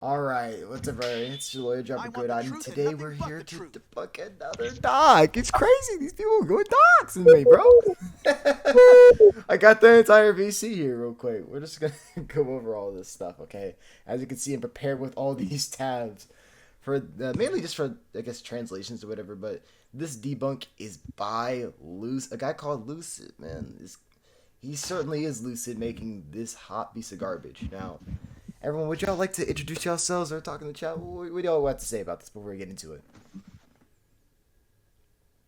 Alright, what's up, everybody? It's your lawyer, Dropper Good, and today we're here to debunk another doc. It's crazy, these people are going docs with me, bro. I got the entire VC here real quick. We're just gonna go over all this stuff, okay? As you can see, I'm prepared with all these tabs for mainly just for, I guess, translations or whatever, but this debunk is by a guy called Lucid, man. He certainly is lucid making this hot piece of garbage. Now, everyone, would y'all like to introduce yourselves or talk in the chat? What do y'all have to say about this before we get into it?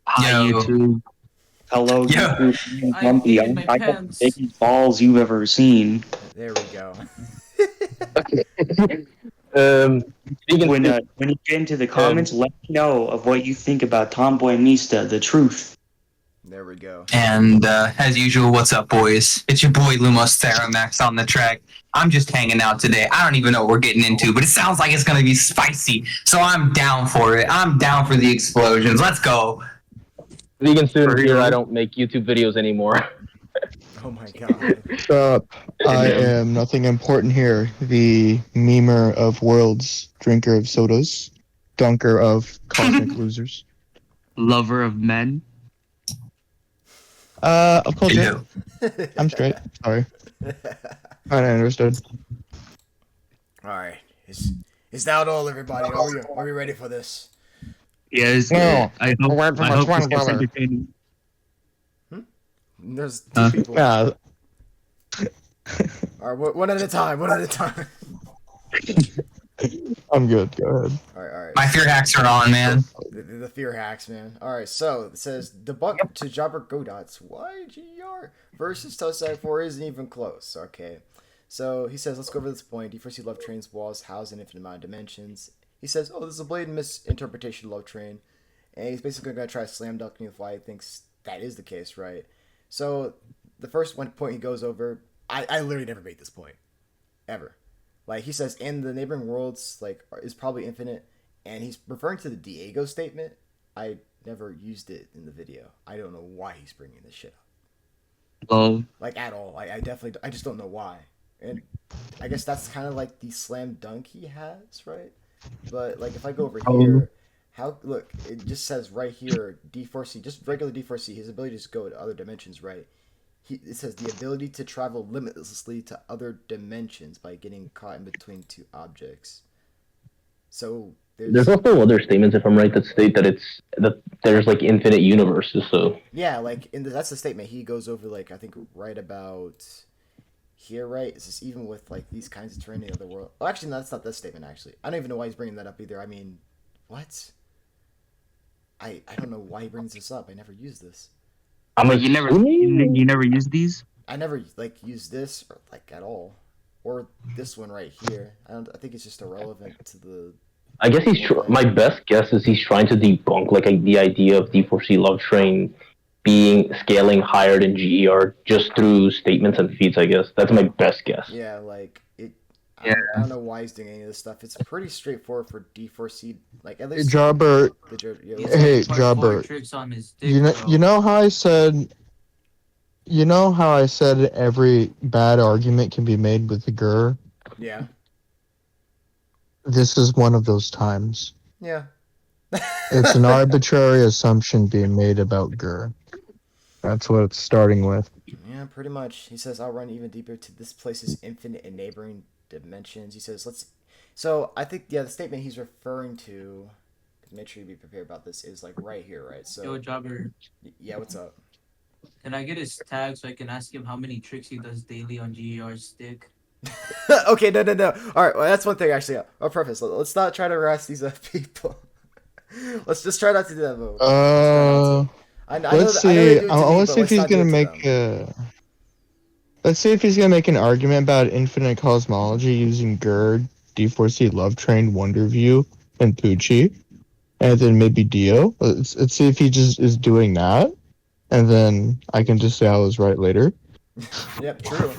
Hi, Yo. YouTube. Hello, Yo. YouTube. I peed my I got the pants. biggest balls you've ever seen. There we go. When you get into the comments, let me know of what you think about Tomboy Mista, the truth. There we go. And as usual, what's up, boys? It's your boy Lumos Max on the track. I'm just hanging out today. I don't even know what we're getting into, but it sounds like it's gonna be spicy. So I'm down for it. I'm down for the explosions. Let's go. Vegan student here. I don't make YouTube videos anymore. Oh my god. I am nothing important here. The memer of worlds, drinker of sodas, dunker of cosmic losers. Lover of men. Of course, yeah. Hello. I'm straight. Sorry. I understood. Alright. Is that all, everybody? Are we ready for this? Yes. No. I hope this gets entertaining. There's two people. Yeah. Alright, one at a time. I'm good. Go ahead. Alright. My fear hacks are on, man. The fear hacks, man. Alright, so it says debunk to Jobber Godot's GER versus Tusk Act 4 isn't even close. Okay. So he says, let's go over this point. D4C Love Train's walls house an infinite amount of dimensions. He says, oh, this is a blatant misinterpretation of Love Train. And he's basically going to try slam dunking if why he thinks that is the case, right? So the first one point he goes over, I literally never made this point. Ever. Like, he says, and the neighboring worlds, like, is probably infinite. And he's referring to the Diego statement. I never used it in the video. I don't know why he's bringing this shit up. Love. Like, at all. I just don't know why. And I guess that's kind of like the slam dunk he has, right? But, like, if I go over here, look, it just says right here, D4C, just regular D4C, his ability to just go to other dimensions, right? It says the ability to travel limitlessly to other dimensions by getting caught in between two objects. So There's also other statements, if I'm right, that state that there's like infinite universes. So yeah, like that's the statement he goes over. Like I think right about here, right? Is this even with like these kinds of terrain in the other world? Oh, actually, no, that's not this statement. Actually, I don't even know why he's bringing that up either. I mean, what? I don't know why he brings this up. I never used this. You never use these? I never like used this or like at all, or this one right here. I think it's just irrelevant to the. I guess my best guess is he's trying to debunk like the idea of D4C Love Train scaling higher than GER just through statements and feats. I guess that's my best guess. Yeah, like it. Yeah. I don't know why he's doing any of this stuff. It's pretty straightforward for D4C. Like at least. Jobber. Hey, Jobber. You know how I said. You know how I said every bad argument can be made with the GER? Yeah. This is one of those times. Yeah. It's an arbitrary assumption being made about GER. That's what it's starting with. Yeah, pretty much. He says, I'll run even deeper to this place's infinite and neighboring dimensions. He says, So, I think, the statement he's referring to, make sure you be prepared about this, is, like, right here, right? So. Yo, Jobber. Yeah, what's up? Can I get his tag so I can ask him how many tricks he does daily on GER's stick? Okay, no. Alright, well, that's one thing, actually. I'll preface. Let's not try to harass these people. Let's just try not to do that, though. Let's see. Let's see if he's gonna make Let's see if he's gonna make an argument about infinite cosmology using GER, D4C Love Train, Wonder View, and Poochie, and then maybe Dio. Let's see if he just is doing that, and then I can just say I was right later. Yep, true.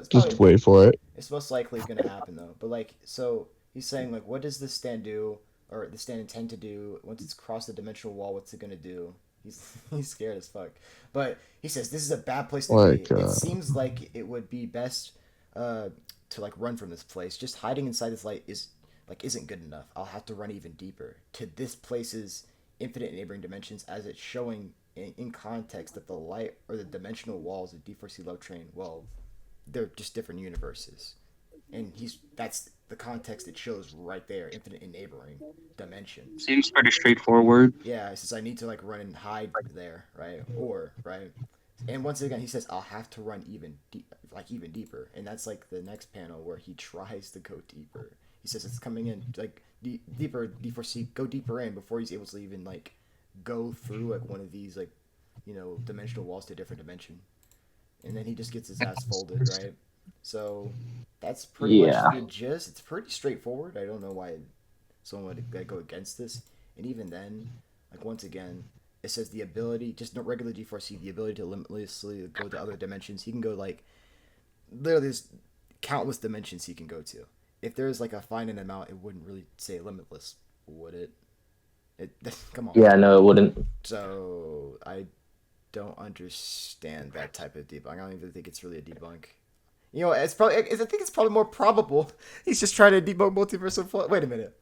Just wait for it. It's most likely gonna happen though. But like, so he's saying like, what does this stand do, or the stand intend to do once it's crossed the dimensional wall? What's it gonna do? He's scared as fuck. But he says this is a bad place to be. It seems like it would be best to like run from this place. Just hiding inside this light is like isn't good enough. I'll have to run even deeper to this place's infinite neighboring dimensions, as it's showing in context that the light or the dimensional walls of D4C Love Train, well, they're just different universes, and that's the context it shows right there, infinite and neighboring dimensions. Seems pretty straightforward. Yeah, it says I need to like run and hide there, right? Or right, and once again he says I'll have to run even deeper, and that's like the next panel where he tries to go deeper. He says it's coming in like deeper, D4C, go deeper in before he's able to even like go through like one of these like dimensional walls to a different dimension, and then he just gets his ass folded, right? So that's pretty much the gist. It's pretty straightforward. I don't know why someone would go against this. And even then, like once again, it says the ability, just no regular D4C, the ability to limitlessly go to other dimensions. He can go like literally there's countless dimensions he can go to. If there's like a finite amount, it wouldn't really say limitless, would it? Come on. Yeah, no, it wouldn't. So I don't understand that type of debunk. I don't even think it's really a debunk. I think it's probably more probable he's just trying to debunk multiversal flow. Wait a minute.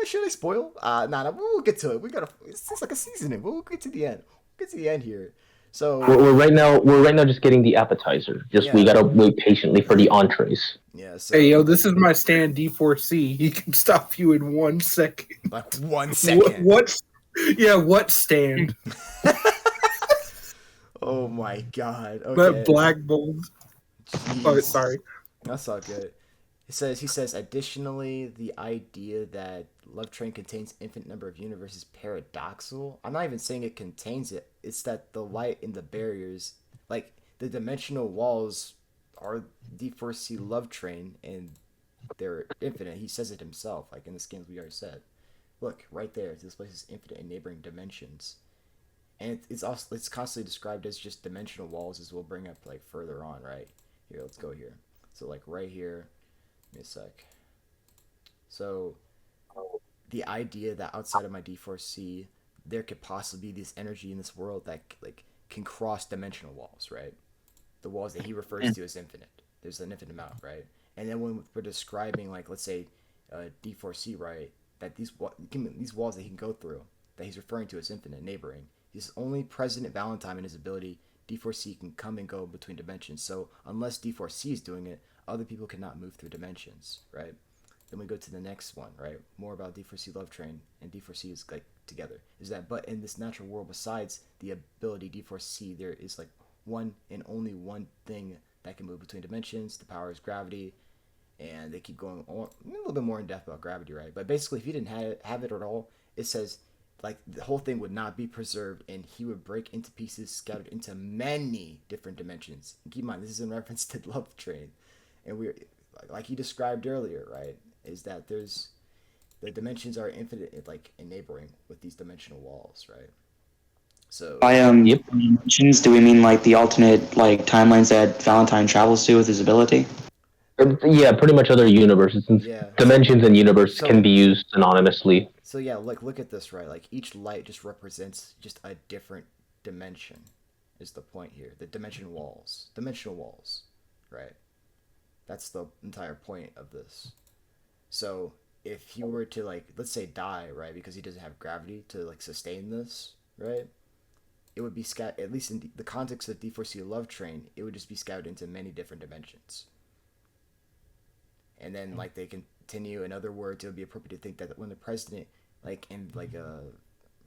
Should I spoil? Nah, we'll get to it. It's like a seasoning. We'll get to the end. We'll get to the end here. So we're right now just getting the appetizer. We gotta wait patiently for the entrees. Yeah. So, hey, yo, this is my stand D4C. He can stop you in 1 second. Like 1 second. What? Yeah, what stand? Oh my god. Okay. But black bold. Oh, sorry. That's all good. He says, additionally, the idea that Love Train contains infinite number of universes is paradoxical. I'm not even saying it contains it. It's that the light in the barriers, like the dimensional walls, are D4C Love Train, and they're infinite. He says it himself, like in the scans we already said. Look, right there. This place is infinite in neighboring dimensions. And it's constantly described as just dimensional walls, as we'll bring up like further on, right? Here, let's go here. So like right here, give me a sec. So the idea that outside of my D4C, there could possibly be this energy in this world that like can cross dimensional walls, right? The walls that he refers to as infinite. There's an infinite amount, right? And then when we're describing like, let's say, D4C, right? That these walls that he can go through, that he's referring to as infinite, neighboring. He's only President Valentine in his ability. D4C can come and go between dimensions. So unless D4C is doing it, other people cannot move through dimensions, right? Then we go to the next one, right? More about D4C Love Train and D4C is like together. Is that but in this natural world, besides the ability D4C, there is like one and only one thing that can move between dimensions. The power is gravity, and they keep going on a little bit more in depth about gravity, right? But basically, if he didn't have it at all, it says like the whole thing would not be preserved, and he would break into pieces, scattered into many different dimensions. And keep in mind, this is in reference to Love Train, and we're like he described earlier, right? Is that there's the dimensions are infinite, like neighboring with these dimensional walls, right? So By dimensions, do we mean like the alternate like timelines that Valentine travels to with his ability? Yeah, pretty much other universes. Since dimensions and universe can be used synonymously. So yeah, like look at this, right? Like each light just represents just a different dimension. Is the point here? The dimensional walls, right? That's the entire point of this. So if he were to like, let's say die, right, because he doesn't have gravity to like sustain this, right? It would be scattered, at least in the context of D4C Love Train, it would just be scattered into many different dimensions. And then like they continue, in other words, it would be appropriate to think that when the president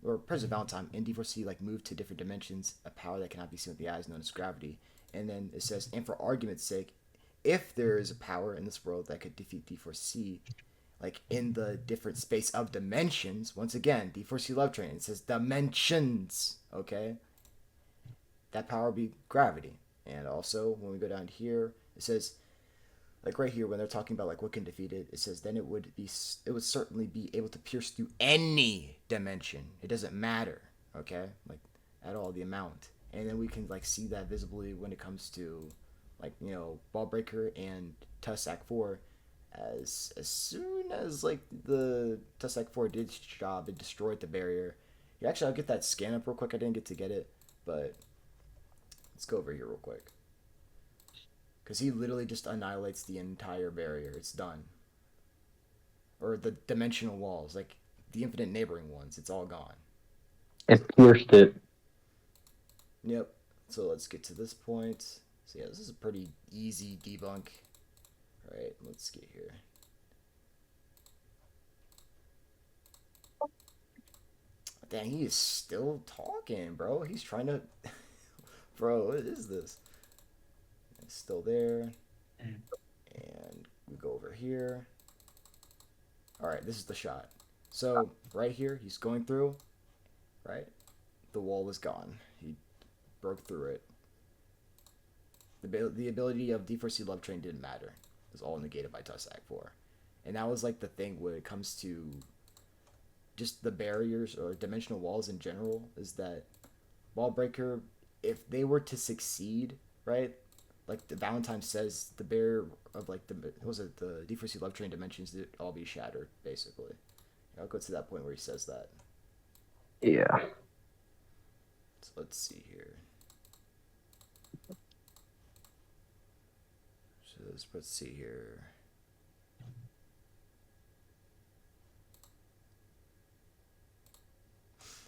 or President Valentine in D4C like moved to different dimensions, a power that cannot be seen with the eyes known as gravity. And then it says, and for argument's sake, if there is a power in this world that could defeat D4C, like in the different space of dimensions, once again, D4C Love Train, it says dimensions, okay? That power would be gravity. And also, when we go down here, it says, like right here, when they're talking about like what can defeat it, it says then it would certainly be able to pierce through any dimension. It doesn't matter, okay? Like at all, the amount. And then we can like see that visibly when it comes to like, Ball Breaker and Tusk Act 4, as soon as like the Tusk Act 4 did its job, it destroyed the barrier. Yeah, actually, I'll get that scan up real quick. I didn't get to get it, but let's go over here real quick. Because he literally just annihilates the entire barrier. It's done. or the dimensional walls, like the infinite neighboring ones. It's all gone. It pierced it. Yep. So let's get to this point. So yeah, this is a pretty easy debunk. All right, let's get here. Dang, he is still talking, bro. He's trying to... Bro, what is this? It's still there. And we go over here. Alright, this is the shot. So, right here, he's going through. Right? The wall was gone. He broke through it. The ability of D4C Love Train didn't matter. It was all negated by Tusk Act 4. And that was like the thing when it comes to just the barriers or dimensional walls in general, is that Ball Breaker, if they were to succeed, right? Like the Valentine says, the barrier of like the D4C Love Train dimensions did all be shattered, basically. I'll go to that point where he says that. Yeah. So let's see here. So let's see here.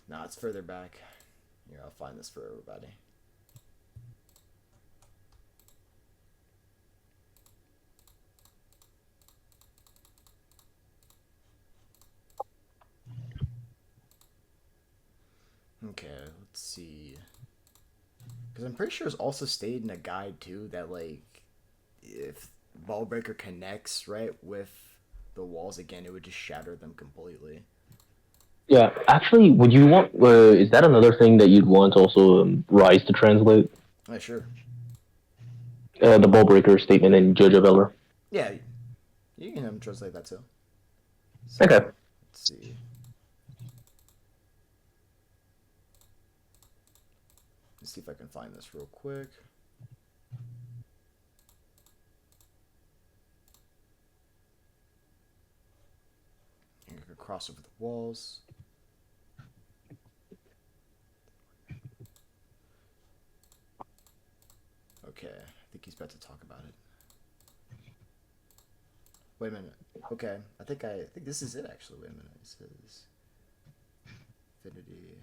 Nah, it's further back. Here, I'll find this for everybody. Okay, let's see. Because I'm pretty sure it's also stated in a guide too that like if Ballbreaker connects right with the walls again, it would just shatter them completely. Yeah, actually, would you want? Is that another thing that you'd want also Rise to translate? Yeah, sure. The Ballbreaker statement in JoJo. Yeah, you can translate that too. So, Okay. Let's see. Let's see if I can find this real quick. And I can cross over the walls. Okay, I think he's about to talk about it. Wait a minute. Okay, I think this is it actually. Wait a minute. It says Infinity.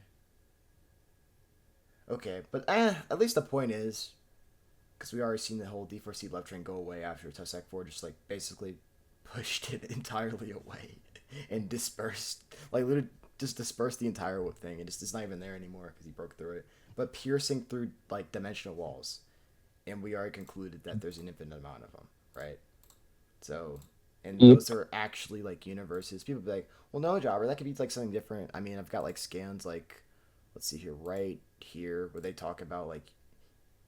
Okay, but at least the point is, because we already seen the whole D4C Love Train go away after Tusk Act 4 just like basically pushed it entirely away and dispersed, like literally just dispersed the entire thing. It's not even there anymore because he broke through it. But piercing through like dimensional walls, and we already concluded that there's an infinite amount of them, right? So, and those are actually like universes. People be like, well, no, Jobber, that could be like something different. I mean, I've got like scans like, let's see here, right here, where they talk about like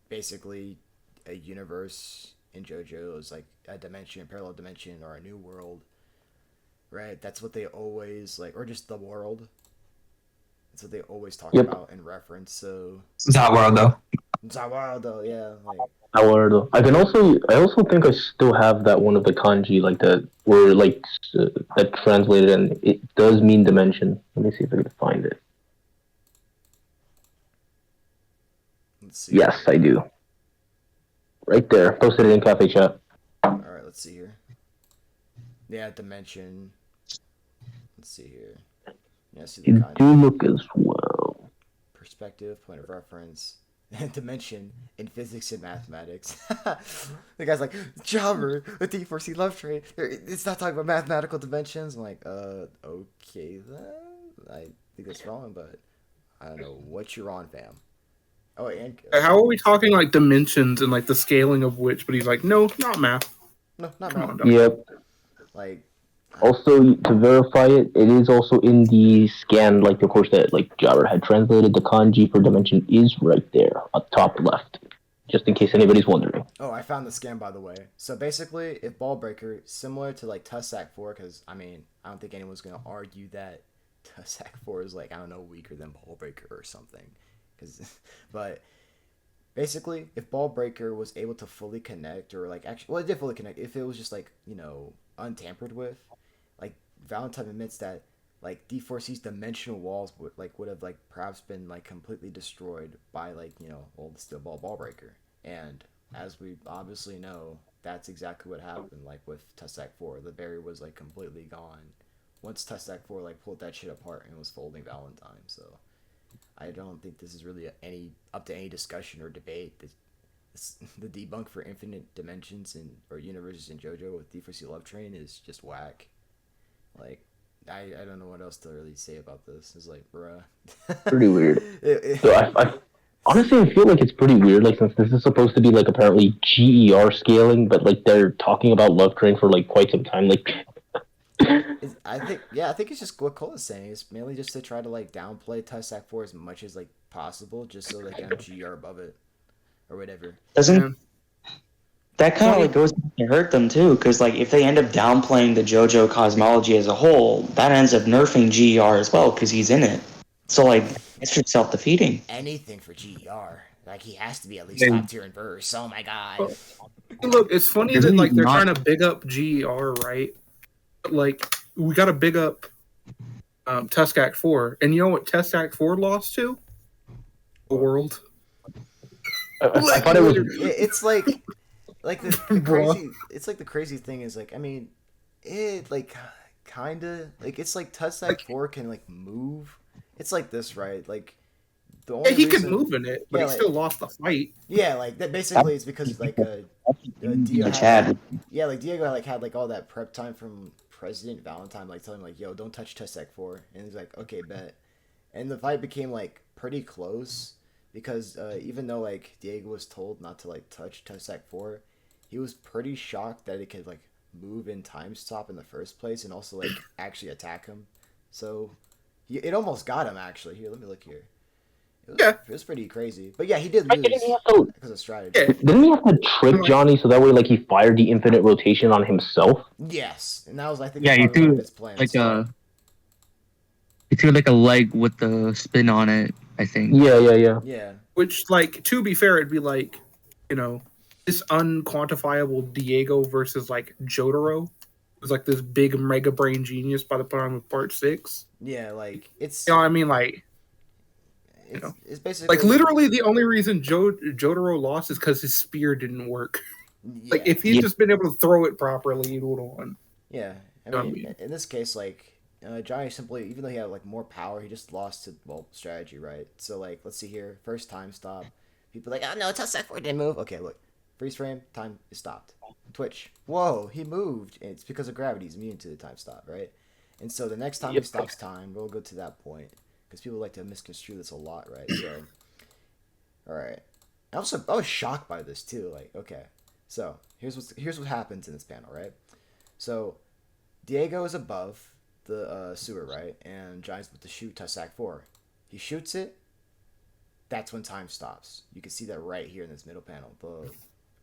basically a universe in JoJo is like a dimension, a parallel dimension, or a new world, right? That's what they always like, or just the world. That's what they always talk about and reference. So Zaworld, though, yeah, like. However, I also think I still have that one of the kanji like that where like that translated and it does mean dimension. Let me see if I can find it. Let's see. Yes, I do. Right there. Posted it in cafe chat. Alright, let's see here. Yeah, dimension. Let's see here. Yeah, see the You kanji. do look as well. Perspective, point of reference, dimension in physics and mathematics. The guy's like, Jobber, the D4C Love Train. It's not talking about mathematical dimensions. I'm like, okay then. I think that's wrong, but I don't know what you're on, fam. Oh, and How are we talking like dimensions and like the scaling of which? But he's like, no, not math. no, not Come math. on, Doc. Yep. Like, Also, to verify it, it is also in the scan, like, of course, that, like, Jabber had translated. The kanji for dimension is right there, up top left, just in case anybody's wondering. oh, I found the scan, by the way. So basically, if Ballbreaker, similar to, like, Tusk Act 4, because, I mean, I don't think anyone's going to argue that Tusk Act 4 is, like, I don't know, weaker than Ballbreaker or something. But basically, if Ballbreaker was able to fully connect, or, like, actually, well, it did fully connect, if it was just, like, you know, untampered with, like, Valentine admits that, like, D4C's dimensional walls would have, like, perhaps been, like, completely destroyed by, like, you know, the Steel Ball Ballbreaker. And as we obviously know, that's exactly what happened. Like with Tusk Act 4, the barrier was like completely gone. Once Tusk Act 4 like pulled that shit apart and was folding Valentine. So I don't think this is really up to any discussion or debate. The debunk for infinite dimensions or universes in JoJo with D4C Love Train is just whack. Like, I don't know what else to really say about this. It's like, bruh. Pretty weird. So I honestly, I feel like it's pretty weird. Like, since this is supposed to be like apparently GER scaling, but like they're talking about Love Train for like quite some time. Like, I think it's just what Cole is saying. It's mainly just to try to like downplay Tusk Act 4 as much as like possible, just so they can have GER above it or whatever. Doesn't that kind of like goes to hurt them too? Because like if they end up downplaying the JoJo cosmology as a whole, that ends up nerfing GER as well because he's in it. So like it's just self-defeating. Anything for GER, like he has to be at least top tier in verse. Oh my god! Look, it's funny that like they're trying to big up GER, right? Like we got to big up Tusk Act 4, and you know what Tusk Act 4 lost to? The world. I thought it was. It's like the crazy. It's like the crazy thing is like, I mean, it like kind of like it's like Tusk Act 4 can like move. It's like this, right? Like the only he reason, can move in it, but he still lost the fight. Yeah, like that. Basically, it's because like Diego had like all that prep time from President Valentine, like telling him like, "Yo, don't touch Tusk Act 4," and he's like, "Okay, bet." And the fight became like pretty close because even though like Diego was told not to like touch Tusk Act 4, he was pretty shocked that it could like move in time stop in the first place and also like actually attack him. So it almost got him actually. Here, let me look here. It was pretty crazy. But yeah, he did lose because of strategy. Yeah. Didn't he have to trick Johnny so that way like he fired the infinite rotation on himself? Yes, and that was I think he threw his plan. He threw like a leg with the spin on it, I think. Yeah. Which, like, to be fair, it'd be like, you know, this unquantifiable Diego versus like Jotaro. It was like this big mega brain genius by the time of part 6. Yeah, like it's. You know what I mean? Like, it's basically like literally the only reason Jotaro lost is because his spear didn't work. Yeah. Like if he'd just been able to throw it properly, he would have won. Yeah, I mean, in this case, like Johnny simply, even though he had like more power, he just lost to strategy, right? So like, let's see here, first time stop. People are like, oh no, Tusk Act 4 didn't move. Okay, look, freeze frame, time is stopped. Twitch, whoa, he moved. And it's because of gravity. He's immune to the time stop, right? And so the next time he stops time, we'll go to that point. Because people like to misconstrue this a lot, right? So, all right. I was shocked by this too. Like, okay, so here's what happens in this panel, right? So, Diego is above the sewer, right? And Johnny's about to shoot Tusk Act 4. He shoots it. That's when time stops. You can see that right here in this middle panel,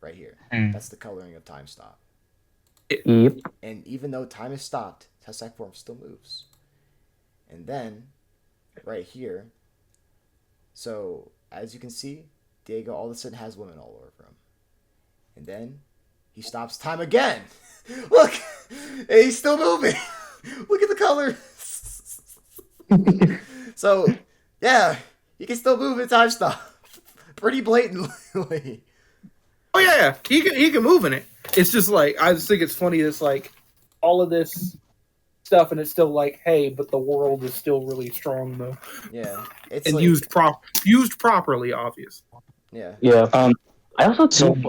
right here. That's the coloring of time stop. Yep. And even though time is stopped, Tusk Act 4 still moves. And then right here, so as you can see, Diego all of a sudden has women all over him, and then he stops time again. Look, and he's still moving. Look at the color. So yeah, he can still move in time stop pretty blatantly. Oh yeah, he can move in it. It's just like I just think it's funny. It's like all of this stuff, and it's still like, hey, but the world is still really strong though. Yeah, it's and like, used properly, obviously. Yeah. I also think,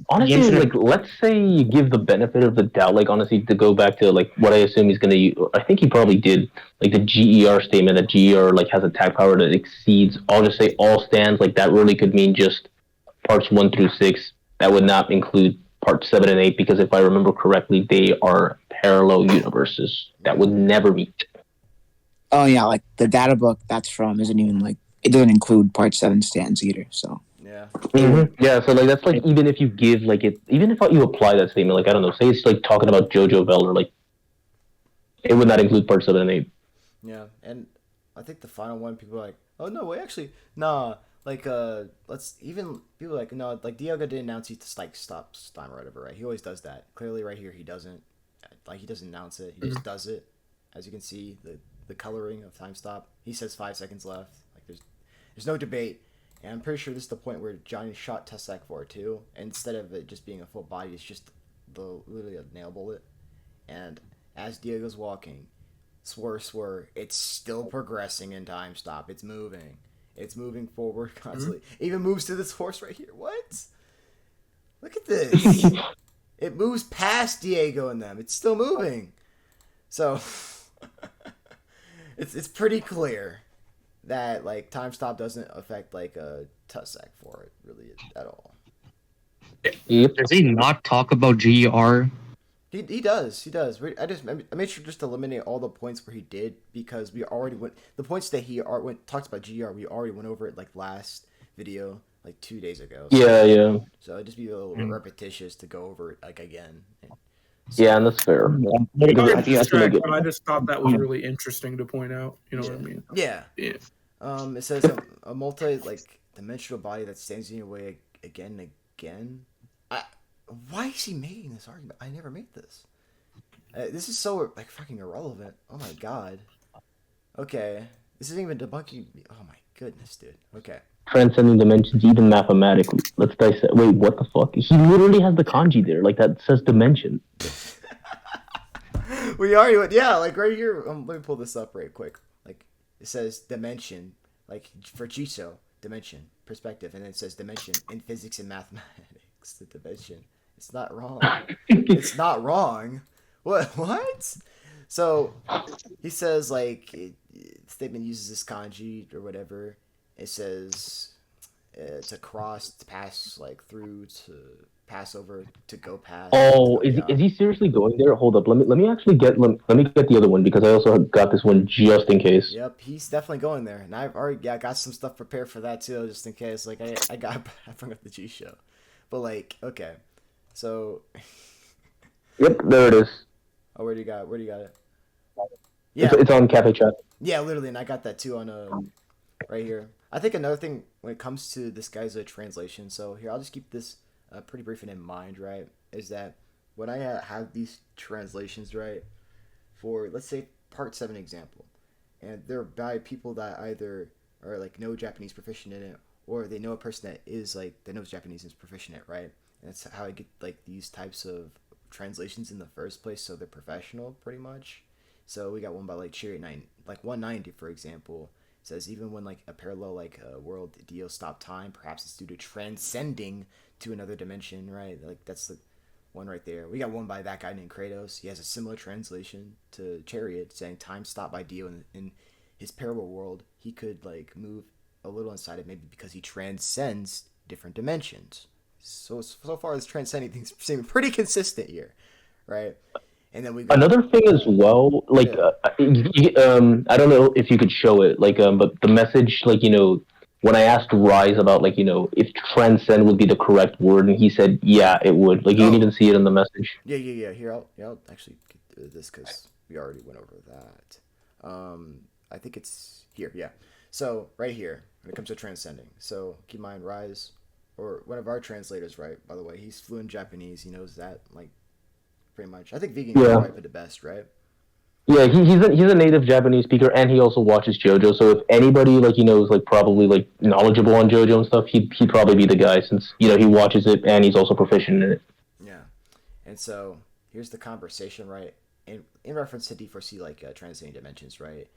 honestly, like, let's say you give the benefit of the doubt, like, honestly, to go back to, like, what I assume he's gonna use, I think he probably did, like, the GER statement that GER, like, has attack power that exceeds, I'll just say all stands, like, that really could mean just parts 1 through 6. That would not include parts 7 and 8, because if I remember correctly, they are parallel universes that would never meet. Oh yeah, like the data book that's from isn't even like, it doesn't include part 7 stands either, so. Yeah. Mm-hmm. Yeah, so like that's like even if you give like it, even if you apply that statement, like I don't know, say it's like talking about JoJo Bell, or like it would not include part 7 and 8. Yeah, and I think the final one, people are like, oh no, wait, actually, nah. Like let's even people are like, no, like Diego didn't announce he just like stops time or whatever, right? He always does that. Clearly, right here, he doesn't. Like he doesn't announce it. He just does it. As you can see, the coloring of time stop. He says 5 seconds left. Like there's no debate. And I'm pretty sure this is the point where Johnny shot Tusk Act 4 too. And instead of it just being a full body, it's just literally a nail bullet. And as Diego's walking, swerve, it's still progressing in time stop. It's moving. It's moving forward constantly. It even moves to this horse right here. What? Look at this. It moves past Diego and them. It's still moving. So it's pretty clear that like time stop doesn't affect like a Tusk Act for it really at all. Does he not talk about GER? He does. I made sure just to eliminate all the points where he did, because we already went the points that he talked about GER. We already went over it like last video, like 2 days ago. So, Yeah. So it'd just be a little bit repetitious to go over it like again. Yeah, and that's fair. I just thought that was really interesting to point out. You know what I mean? Yeah. Yeah. It says a multi like dimensional body that stands in your way again and again. Why is he making this argument? I never made this. This is so like fucking irrelevant. Oh my god. Okay, this isn't even debunking. Oh my goodness, dude. Okay. Transcending dimensions, even mathematically. Let's dissect. Wait, what the fuck? He literally has the kanji there, like that says dimension. We already went, yeah, like right here. Let me pull this up right quick. Like it says dimension, like for Jiso, dimension, perspective, and then it says dimension in physics and mathematics. The dimension. It's not wrong. It's not wrong. What? So he says like statement uses this kanji or whatever. It says to cross, to pass, like through, to pass over, to go past. Oh, is he seriously going there? Hold up, let me actually get the other one, because I also got this one just in case. Yep, he's definitely going there, and I've already got some stuff prepared for that too, just in case. Like I brought up the G show, but like okay, so. Yep, there it is. Oh, where do you got it? Yeah, it's on Cafe Chat. Yeah, literally, and I got that too on right here. I think another thing when it comes to this guy's translation. So here, I'll just keep this pretty brief and in mind. Right, is that when I have these translations, right, for let's say Part 7 example, and they're by people that either are like no Japanese proficient in it, or they know a person that is like that knows Japanese and is proficient in it, right? And that's how I get like these types of translations in the first place, so they're professional pretty much. So we got one by like Cherry 9, like 190 for example. It says even when like a parallel like world deal stop time, perhaps it's due to transcending to another dimension, right? Like that's the one right there. We got one by that guy named Kratos. He has a similar translation to Chariot, saying time stopped by Dio in his parallel world. He could like move a little inside it, maybe because he transcends different dimensions. So far, this transcending thing's seeming pretty consistent here, right? And then we got another thing as well, like I don't know if you could show it, like but the message, like when I asked Rise about like if transcend would be the correct word, and he said yeah, it would. Like you can even see it in the message. Yeah. Here, I'll actually get this because we already went over that. I think it's here. Yeah. So right here, when it comes to transcending, so keep in mind Rise, or one of our translators, right? By the way, he's fluent Japanese. He knows that like. Pretty much. I think Vegan can probably put the best, right? Yeah, he's a native Japanese speaker, and he also watches JoJo. So if anybody like is like probably like knowledgeable on JoJo and stuff, he'd probably be the guy, since he watches it and he's also proficient in it. Yeah, and so here's the conversation, right? In reference to D4C, like transcending dimensions, right?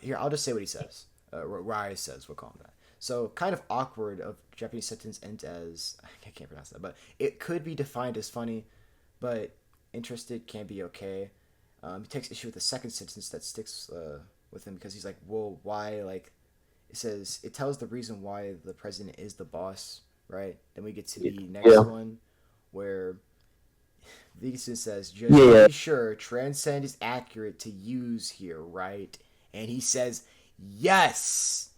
Here, I'll just say what he says. Rise says, we'll call him that. So kind of awkward of Japanese sentence ends as I can't pronounce that, but it could be defined as funny, but interested can be okay. He takes issue with the second sentence that sticks with him, because he's like, well, why? Like, it says it tells the reason why the president is the boss, right? Then we get to the next one where Vegason says, just be sure transcend is accurate to use here, right? And he says yes.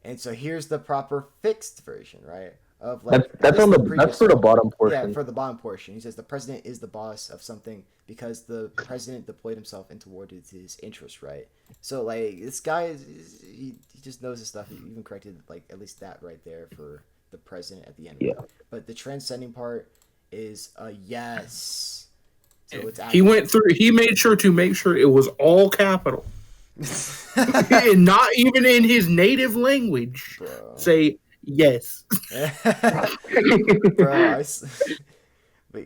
And so here's the proper fixed version, right? Of like that's for the bottom portion. Yeah, for the bottom portion. He says the president is the boss of something because the president deployed himself and toward his interest, right? So like this guy he just knows his stuff. He even corrected like at least that right there for the president at the end. Yeah. But the transcending part is a yes. So it's he went through. He made sure to make sure it was all capital. And not even in his native language. Bro. Say yes. Bro, but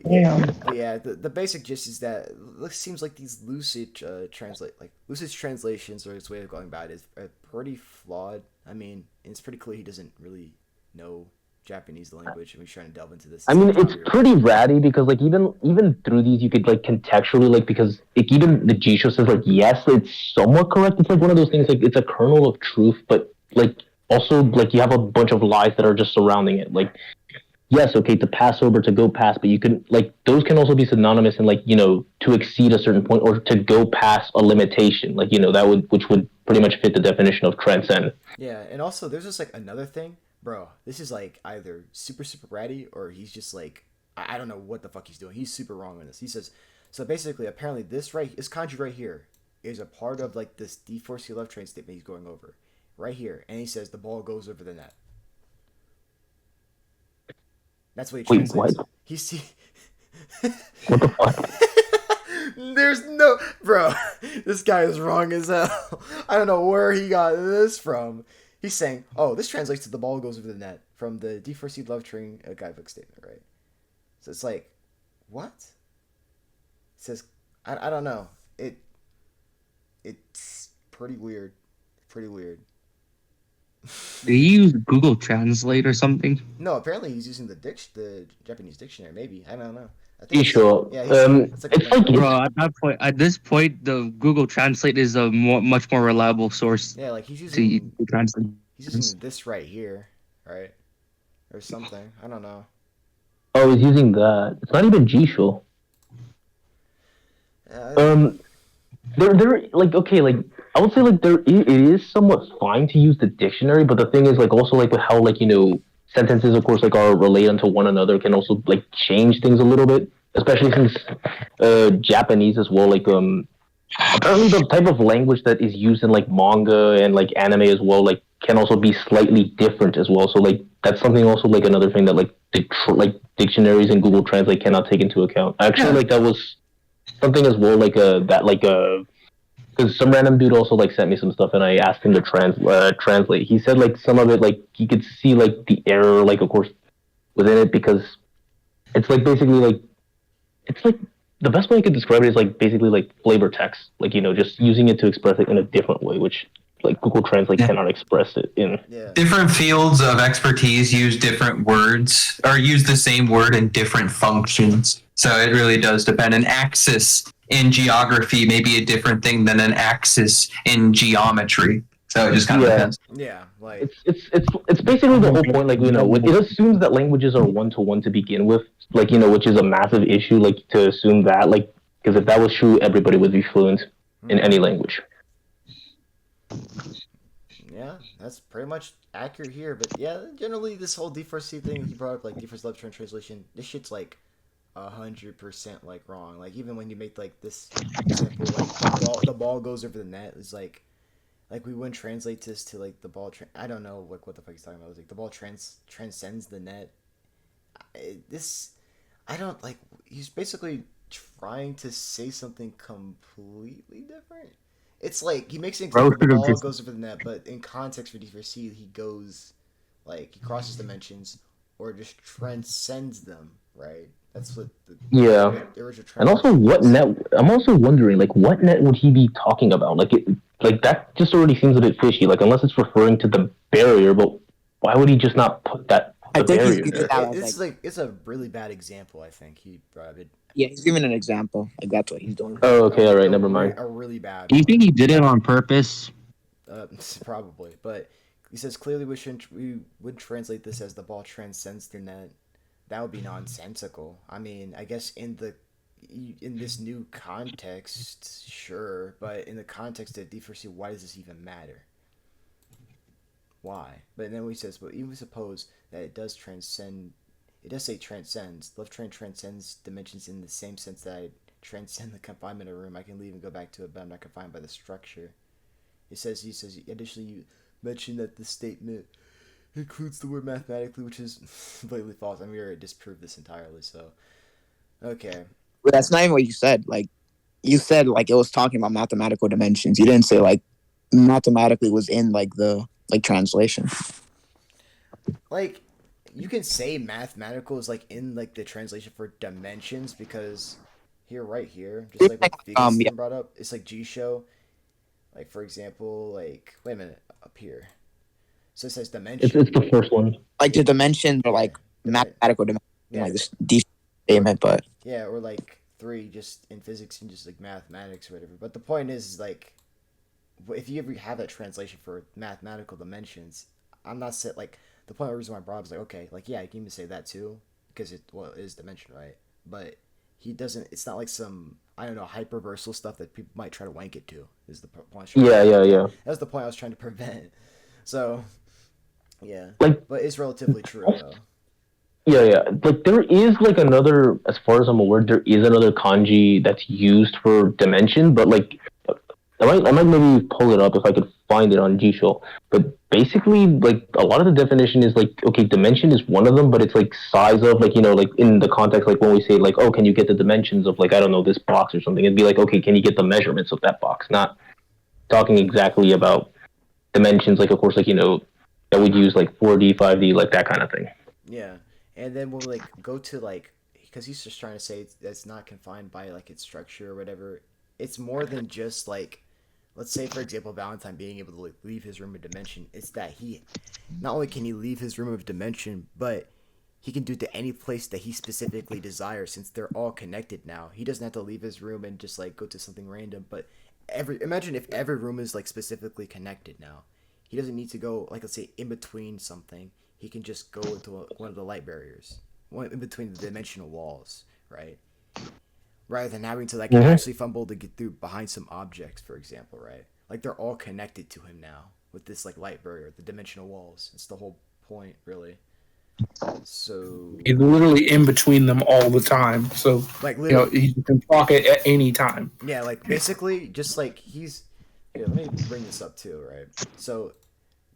yeah, the basic gist is that it seems like these lucid translations or his way of going about it is pretty flawed. I mean, it's pretty clear he doesn't really know Japanese language, and we're trying to delve into this. I mean, it's pretty ratty because like even through these, you could like contextually like because like, even the Jisho says like yes, it's somewhat correct. It's like one of those things like it's a kernel of truth, but like also like you have a bunch of lies that are just surrounding it. Like yes, okay, to pass over, to go past, but you can like those can also be synonymous in like to exceed a certain point or to go past a limitation, like which would pretty much fit the definition of transcend. Yeah, and also there's just like another thing, bro. This is like either super ratty or he's just like I don't know what the fuck he's doing. He's super wrong on this. He says so basically apparently this kanji right here is a part of like this D4C left train statement he's going over right here, and he says the ball goes over the net. That's what he translates. What? What the fuck? There's no... Bro, this guy is wrong as hell. I don't know where he got this from. He's saying, oh, this translates to the ball goes over the net from the D4C Love Train guidebook statement, right? So it's like, what? It says, I don't know. It's pretty weird. Pretty weird. Did he use Google Translate or something? No, apparently he's using the Japanese dictionary. Maybe I don't know. I think sure. Yeah, it's like bro. At this point, the Google Translate is a much more reliable source. Yeah, like he's using translate. He's using this right here, right, or something. I don't know. Oh, he's using that. It's not even Jisho. They're like okay, like I would say like it is somewhat fine to use the dictionary, but the thing is like also like with how like sentences of course like are related to one another can also like change things a little bit, especially since Japanese as well like apparently the type of language that is used in like manga and like anime as well like can also be slightly different as well. So like that's something also like another thing that like dictionaries and Google Translate cannot take into account. Actually, like that was something as well like because some random dude also like sent me some stuff and I asked him to translate. He said like some of it like he could see like the error like of course within it because it's like basically like it's like the best way I could describe it is like basically like flavor text, like just using it to express it in a different way, which like Google Translate cannot express it in. Yeah. Different fields of expertise use different words or use the same word in different functions. So it really does depend. An axis in geography may be a different thing than an axis in geometry. So it just kind of depends. Yeah, like it's basically the whole point. Like it assumes that languages are one to one to begin with. Like which is a massive issue. Like to assume that like because if that was true, everybody would be fluent in any language. Yeah, that's pretty much accurate here. But yeah, generally this whole D4C thing he brought up, like D4C left turn translation, this shit's like 100% like wrong. Like even when you make like this example, like the ball goes over the net, is like we wouldn't translate this to like the ball. I don't know like what the fuck he's talking about. It's like the ball transcends the net. I don't like. He's basically trying to say something completely different. It's like he makes an example the ball goes over the net, but in context for D4C, he goes like he crosses dimensions or just transcends them, right? That's what the original. And also, what net? I'm also wondering, like, what net would he be talking about? Like that just already seems a bit fishy. Like, unless it's referring to the barrier, but why would he just not put that? I think barrier it's a really bad example. I think he brought it. Yeah, he's giving an example. Like that's what he's doing. Oh, okay, all right, never mind. A really bad. Do you think he did it on purpose? Probably, but he says clearly we would translate this as the ball transcends the net. That would be nonsensical. I mean, I guess in this new context, sure, but in the context of D4C, why does this even matter? Why? But then he says, but even suppose that it does transcend. It does say transcends. Left train transcends dimensions in the same sense that I transcend the confinement of a room. I can leave and go back to it, but I'm not confined by the structure. He says, additionally, you mentioned that the statement includes the word mathematically, which is completely false. I mean, we already disproved this entirely, so. Okay. Well, that's not even what you said. Like, you said, like, it was talking about mathematical dimensions. You didn't say, like, mathematically was in like the translation. Like, you can say mathematical is like in like the translation for dimensions because right here, just like what Vegas Yeah. brought up, it's like G show. Like for example, like wait a minute, up here. So it says dimension. It's the first one. Like the dimensions are like mathematical dimension, like this default statement, but yeah, or like 3 just in physics and just like mathematics or whatever. But the point is like, if you ever have that translation for mathematical dimensions, I'm not set like the point of the reason why I brought up is like, okay, like yeah, you can even say that too because it is dimension, right? But he doesn't. It's not like some, I don't know, hyperversal stuff that people might try to wank it to. Is the point? Yeah. That's the point I was trying to prevent. So, yeah, like, but it's relatively true though. Yeah. Like there is like another, as far as I'm aware, there is another kanji that's used for dimension, but like I might maybe pull it up if I could find it on Jisho. But basically, like a lot of the definition is like, okay, dimension is one of them, but it's like size of, like, you know, like in the context, like when we say like, oh, can you get the dimensions of, like, I don't know, this box or something? It'd be like, okay, can you get the measurements of that box? Not talking exactly about dimensions, like of course, like, you know, that we'd use like 4D, 5D, like that kind of thing. Yeah, and then we'll like go to like, because he's just trying to say it's not confined by like its structure or whatever. It's more than just like, let's say for example, Valentine being able to like leave his room of dimension. It's that he, not only can he leave his room of dimension, but he can do it to any place that he specifically desires, since they're all connected now. He doesn't have to leave his room and just like go to something random. But imagine if every room is like specifically connected now. He doesn't need to go, like, let's say in between something. He can just go into one of the light barriers, one in between the dimensional walls, right? Rather than having to like actually fumble to get through behind some objects, for example, right? Like they're all connected to him now with this like light barrier, the dimensional walls. It's the whole point, really. So he's literally in between them all the time. So like literally, you can block it at any time. Yeah, like basically, just like he's. Here, let me bring this up too, right? So,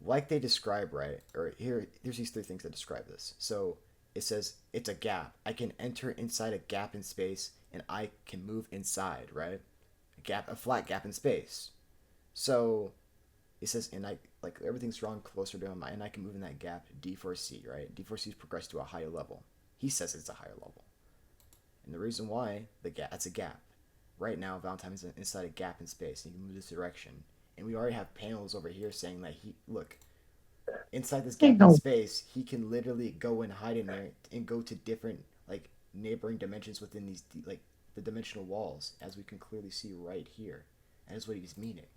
like they describe, right? Or here's these 3 things that describe this. So it says it's a gap. I can enter inside a gap in space, and I can move inside, right? A flat gap in space. So it says, and I like everything's drawn closer to him, and I can move in that gap. D4C, right? D4C is progressed to a higher level. He says it's a higher level, and the reason why it's a gap. Right now, Valentine is inside a gap in space, and he can move this direction. And we already have panels over here saying that inside this gap in space, he can literally go and hide in there and go to different like neighboring dimensions within these like the dimensional walls, as we can clearly see right here. And that's what he's meaning.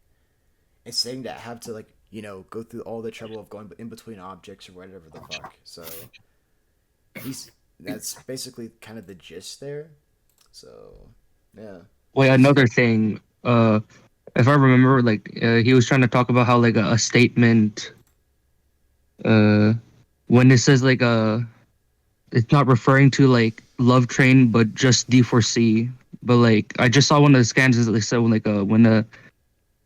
It's saying that have to like, you know, go through all the trouble of going in between objects or whatever the fuck. So that's basically kind of the gist there. So yeah. Wait, another thing. If I remember, like he was trying to talk about how like a statement, when it says like it's not referring to like Love Train, but just D4C. But like I just saw one of the scans that they said when the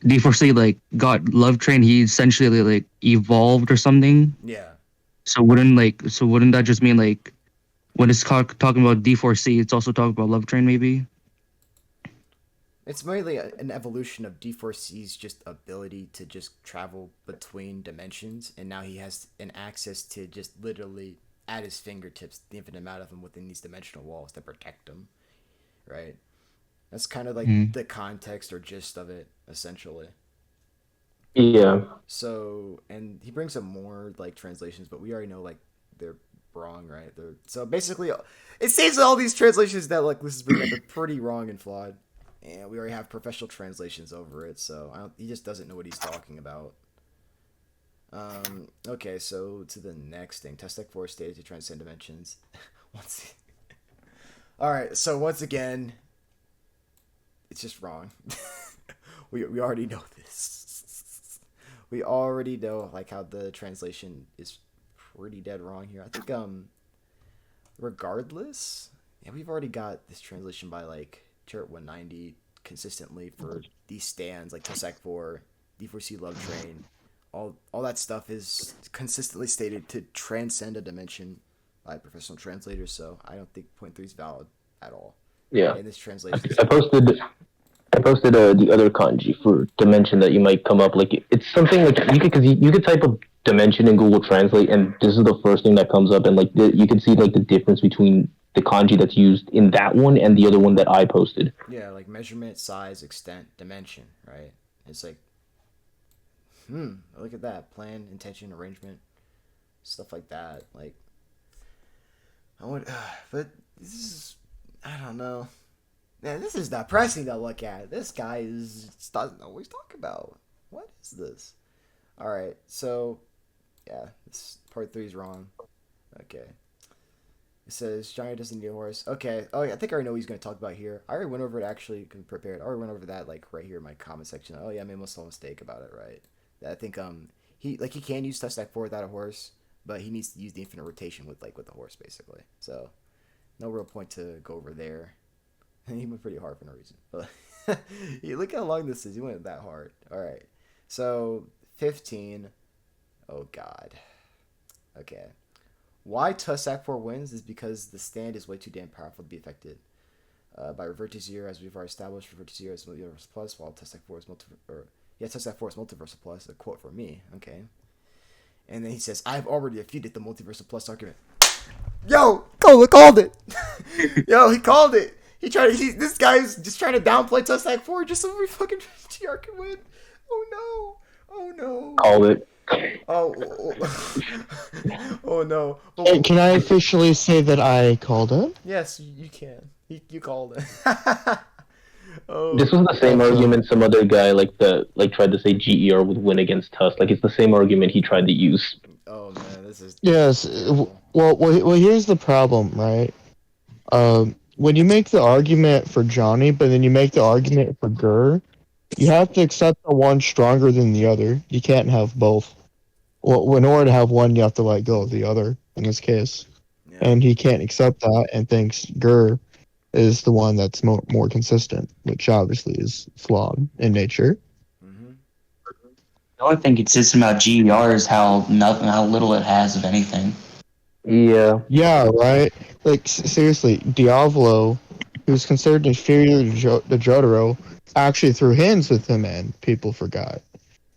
D4C like got Love Train, he essentially like evolved or something. Yeah. So wouldn't that just mean like when it's talking about D4C, it's also talking about Love Train maybe? It's mainly an evolution of D4C's just ability to just travel between dimensions, and now he has an access to just literally at his fingertips the infinite amount of them within these dimensional walls that protect him, right? That's kind of like the context or gist of it, essentially. Yeah. So, and he brings up more like translations, but we already know like they're wrong, right? So basically, it seems that all these translations that like this is bringing up are pretty wrong and flawed. And we already have professional translations over it, so he just doesn't know what he's talking about. Okay, so to the next thing. Tusk Act 4 stated to transcend dimensions. Alright, so once again, it's just wrong. we already know this. We already know like how the translation is pretty dead wrong here. I think regardless, yeah, we've already got this translation by like Chart 190 consistently for these stands like Tusk Act 4, D4C Love Train, all that stuff is consistently stated to transcend a dimension by professional translators. So I don't think point 3 is valid at all. Yeah. In this translation, I posted posted the other kanji for dimension that you might come up. Like it's something like you could type a dimension in Google Translate, and this is the first thing that comes up, and like you can see like the difference between the kanji that's used in that one and the other one that I posted. Yeah, like measurement, size, extent, dimension, right? It's like, look at that. Plan, intention, arrangement, stuff like that. Like, I would, but this is, I don't know. Man, this is depressing to look at. This guy doesn't know what he's talking about. What is this? All right, so, yeah, this part 3 is wrong. Okay. It says, Johnny doesn't need a horse. Okay. Oh, yeah, I think I already know what he's going to talk about here. I already went over it, actually, prepared. I already went over that, like, right here in my comment section. Oh, yeah, I made a little mistake about it, right? I think, he can use Tusk Act 4 without a horse, but he needs to use the infinite rotation with the horse, basically. So, no real point to go over there. He went pretty hard for no reason. But look how long this is. He went that hard. All right. So, 15. Oh, God. Okay. Why Tusk Act 4 wins is because the stand is way too damn powerful to be affected by Revert to Zero, as we've already established. Revert to Zero is Universal Plus, while Tusk Act 4 is Tusk Act 4 is Multiversal Plus. A quote from me. Okay. And then he says, I've already defeated the Multiversal Plus argument. Yo! Called it! Yo, he called it! This guy's just trying to downplay Tusk Act 4 just so we fucking GR can win. Oh no. Called it. Oh no. Hey, can I officially say that I called it? Yes, you can. You called it. This was the same argument some other guy tried to say GER would win against Tusk. Like it's the same argument he tried to use. Oh man, this is. Yes. Well, here's the problem, right? When you make the argument for Johnny, but then you make the argument for GER, you have to accept the one stronger than the other. You can't have both. Well, in order to have one, you have to let go of the other, in this case. Yeah. And he can't accept that and thinks GER is the one that's more consistent, which obviously is flawed in nature. Mm-hmm. The only thing consistent about GER is how little it has of anything. Yeah. Yeah, right? Like, seriously, Diavolo, who's considered inferior to Jotaro, actually threw hands with him and people forgot.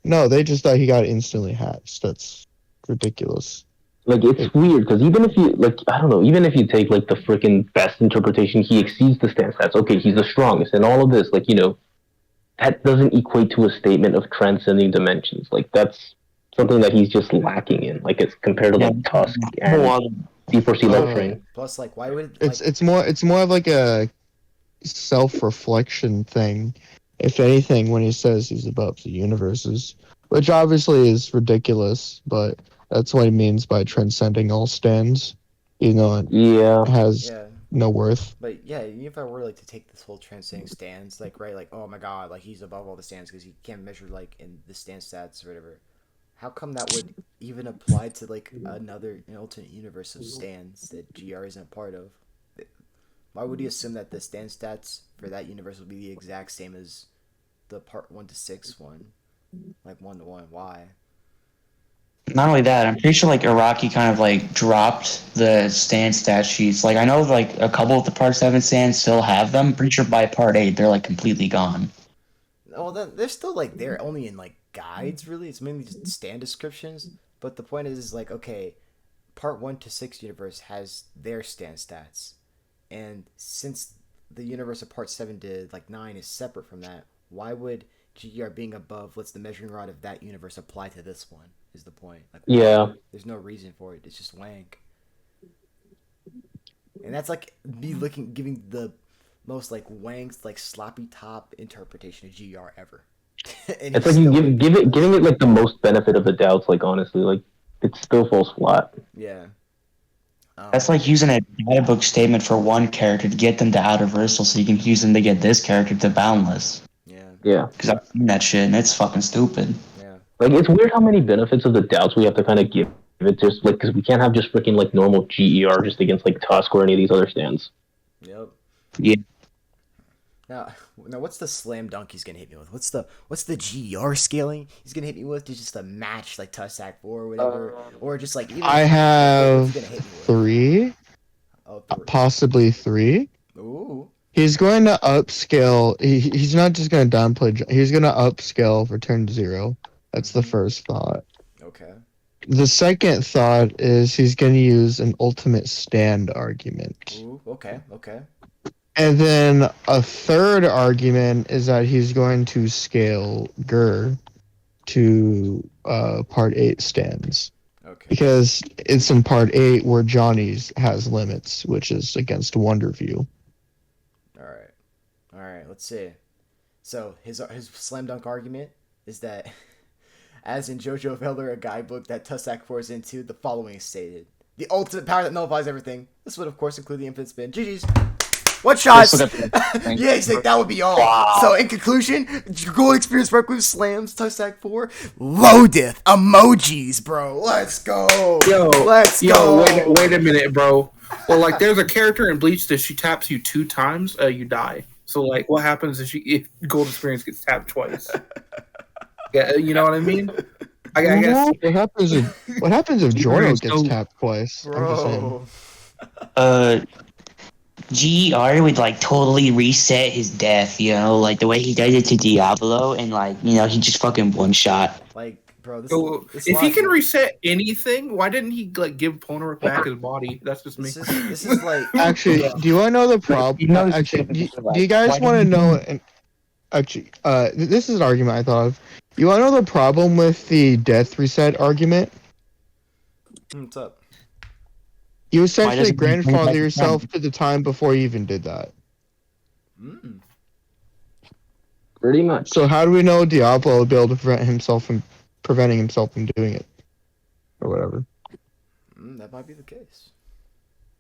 No, they just thought he got instantly hatched. That's ridiculous. Like, it's weird, because even if you, even if you take, the freaking best interpretation, he exceeds the stand stats. Okay, he's the strongest, and all of this, that doesn't equate to a statement of transcending dimensions. That's something that he's just lacking in. It's compared to, Tusk and D4C Love Train. Plus, why would... It's more of a self-reflection thing, if anything, when he says he's above the universes, which obviously is ridiculous, but that's what he means by transcending all stands. It has no worth. But yeah, even if I were to take this whole transcending stands, oh my god, he's above all the stands because he can't measure in the stand stats or whatever. How come that would even apply to another alternate universe of stands that GR isn't a part of? Why would you assume that the stand stats for that universe would be the exact same as the part 1 to 6 one? 1 to 1. Why? Not only that, I'm pretty sure Iraqi kind of dropped the stand stat sheets. I know a couple of the part 7 stands still have them. I'm pretty sure by part 8 they're completely gone. Well, they're still they're only in guides really. It's mainly just stand descriptions. But the point is okay, part 1 to 6 universe has their stand stats. And since the universe of part 7 to 9 is separate from that, why would GER being above lets the measuring rod of that universe apply to this one, is the point. Yeah. There's no reason for it. It's just wank. And that's me giving the most wanks, sloppy top interpretation of GER ever. It's you giving it the most benefit of the doubts, honestly, it still falls flat. Yeah. That's using a data book statement for one character to get them to outerversal, so you can use them to get this character to boundless. Yeah. Because I've seen that shit, and it's fucking stupid. Yeah. It's weird how many benefits of the doubts we have to kind of give it, just because we can't have just freaking normal GER just against Tusk or any of these other stands. Yep. Yeah. Now, what's the slam dunk he's gonna hit me with? What's the GER scaling he's gonna hit me with? Just a match Tusk Act 4 or whatever, or just even I have 3, possibly 3. Ooh. He's going to upscale. He's not just going to downplay. He's going to upscale for turn 0. That's the first thought. Okay. The second thought is he's going to use an ultimate stand argument. Ooh, okay. And then a third argument is that he's going to scale GER to part 8 stands. Okay. Because it's in part 8 where Johnny's has limits, which is against Wonderview. All right. Let's see. So his slam dunk argument is that, as in JoJo Veller, a guidebook that Tusk Act 4 is into, the following is stated: the ultimate power that nullifies everything. This would of course include the infinite spin. GG's. One shots. Yeah, he's like, that would be all. Wow. So in conclusion, Gold Experience Requiem slams Tusk Act 4. Loadeth emojis, bro. Let's go. Let's go. Wait a minute, bro. Well, like, there's a character in Bleach that she taps you 2 times, you die. So, like, what happens if Gold Experience gets tapped twice? Yeah, you know what I mean? I guess. What happens if JoJo gets tapped twice? Bro. GER would like totally reset his death, you know, like the way he does it to Diavolo, and like, you know, he just fucking one shot. Like, bro, if he can reset anything, why didn't he like give Ponarik back his body? That's just me. This is like actually. Do you want to know the problem? Actually, do you guys want to know? Actually, this is an argument I thought of. You want to know the problem with the death reset argument? What's up? You essentially grandfather yourself to the time before you even did that. Pretty much. So how do we know Diablo will be able to prevent himself from doing it, or whatever? That might be the case.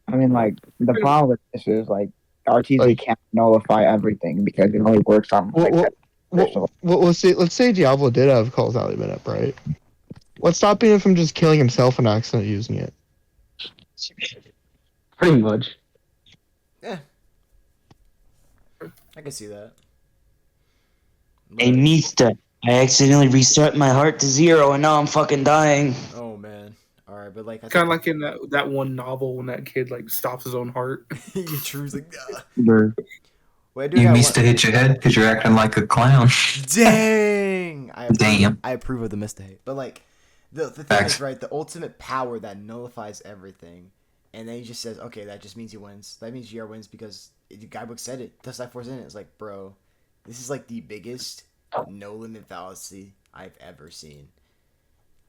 I mean, like, the problem with this is like RTZ can't nullify everything because it only works on like. Let's say Diablo did have causality limit up, right? What's stopping him from just killing himself and accidentally using it? Pretty much. Yeah. I can see that. Hey, Mista, I accidentally reset my heart to 0 and now I'm fucking dying. Oh, man. Alright, but like... Kind of like in that one novel when that kid, like, stops his own heart. He true's like, Wait, you Mista hit your head because you're acting like a clown. Dang! Damn. I approve of the Mista hate. But like, the thing is, right, the ultimate power that nullifies everything, and then he just says, okay, that just means he wins. That means GR wins because the guidebook said it. Tusk Act 4's in it. It's like, bro, this is like the biggest no-limit fallacy I've ever seen.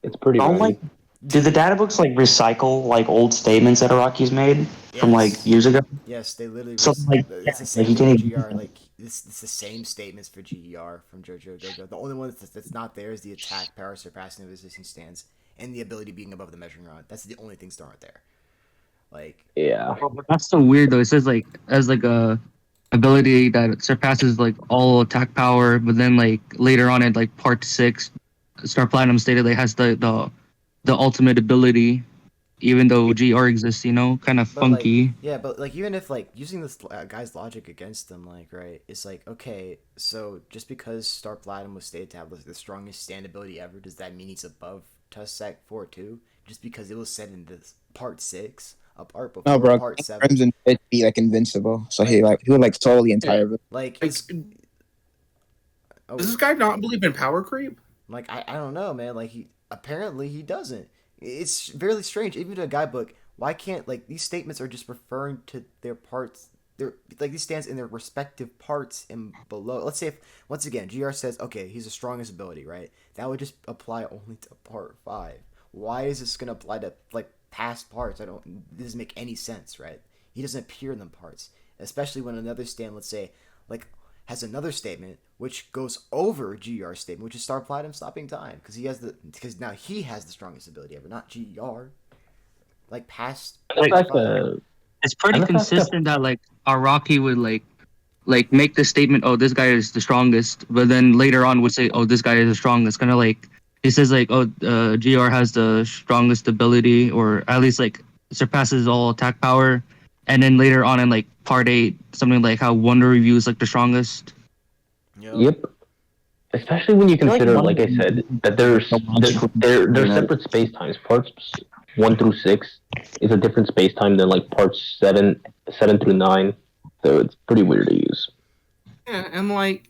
It's pretty like, do the data books like recycle like old statements that Araki's made from like years ago? Yes, they literally. So like, it's the same GR. Like it's the same statements for GER from JoJo. The only one that's not there is the attack power surpassing the resisting stance and the ability being above the measuring rod. That's the only things that aren't there. Like yeah, that's so weird though. It says like as like a ability that surpasses like all attack power, but then like later on in like part 6, Star Platinum stated like has the ultimate ability, even though GR exists, you know, kind of funky. Like, yeah, but like even if like using this guy's logic against them, like right, it's like okay, so just because Star Platinum was stated to have the strongest stand ability ever, does that mean he's above Tusk Act 4 too? Just because it was said in this part 6, a part before part 7. Crimson would be like invincible, so he would like solve the entire book. Like does this guy not believe in power creep? Like I don't know, man. Like apparently he doesn't. It's very strange. Even to a guidebook, why can't like these statements are just referring to their parts? They're like these stands in their respective parts and below. Let's say if once again GR says okay, he's the strongest ability, right? That would just apply only to part 5. Why is this gonna apply to like past parts? It doesn't make any sense, right? He doesn't appear in them parts, especially when another stand, let's say, like has another statement which goes over GR statement, which is Star Platinum stopping time, because now he has the strongest ability ever, not GR. Like past, it's pretty consistent that like Araki would like make the statement, oh, this guy is the strongest, but then later on would say, oh, this guy is the strongest. Kind of like he says like, oh, GR has the strongest ability, or at least like surpasses all attack power, and then later on in like part 8, something like how Wonder Review is like the strongest. Yep. Especially when you consider, like I said, that they're separate space times. Parts 1 through 6 is a different space time than like parts 7 through 9. so it's pretty weird to use. Yeah, and like,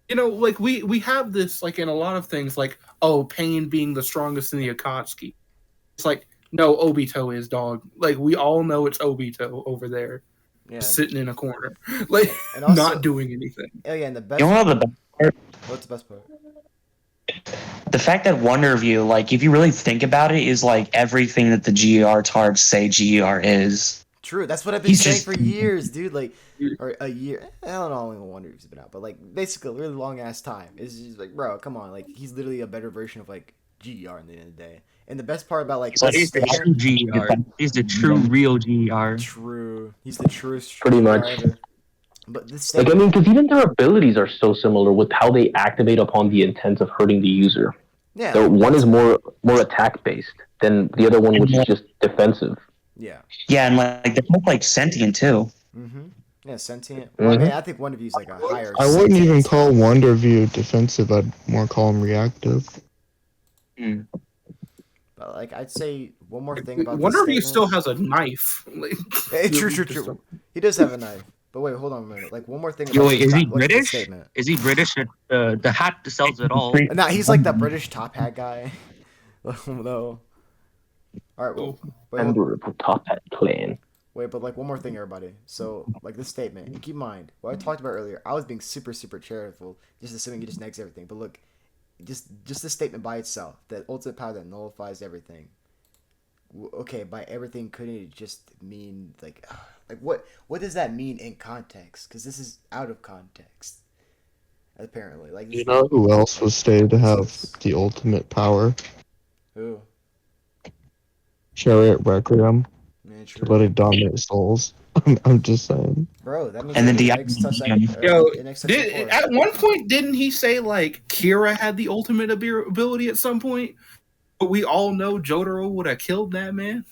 you know, like we have this like in a lot of things, like Pain being the strongest in the Akatsuki. It's like no, Obito is dog. Like we all know it's Obito over there, just sitting in a corner, like and also, not doing anything. Oh yeah, and the best. You know what the best part? What's the best part? The fact that Wonder View, like, if you really think about it, is like everything that the GER tards say GER is. True, that's what I've been saying for years, dude. Like, or a year. I don't know how long Wonder View's been out, but like basically a really long ass time. It's just like, bro, come on, like he's literally a better version of like GER in the end of the day. And the best part about like he's the true GER. He's the true real GER. True, he's the truest. Pretty much. Ever. But this like, I mean, because even their abilities are so similar with how they activate upon the intent of hurting the user. Yeah. So one is more attack based than the other one, which is just defensive. Yeah. Yeah, and like they're both like sentient too. Mm-hmm. Yeah, sentient. Well, I mean, I think Wonder View's like a higher. I wouldn't even call Wonder View defensive. I'd more call him reactive. But like, I'd say one more thing about Wonder View statement. still has a knife. Like, hey, true. He does have a knife. But wait, hold on a minute. Like one more thing. Yo, wait, is he British? Is he British? The hat sells it all. Nah, he's like the British top hat guy. No. All right. Well, Member of the top hat clan. Wait, but like one more thing, everybody. So like this statement, and keep in mind what I talked about earlier. I was being super charitable, just assuming he just negs everything. But look, just this statement by itself, that ultimate power that nullifies everything. Okay, by everything, couldn't it just mean like what does that mean in context? Because this is out of context. Apparently, like you know who else was stated to have the ultimate power? Who? Chariot Requiem. Man, to let it dominate souls. I'm just saying. Bro, that means and then at one point, didn't he say like Kira had the ultimate ability at some point? But we all know Jotaro would have killed that man.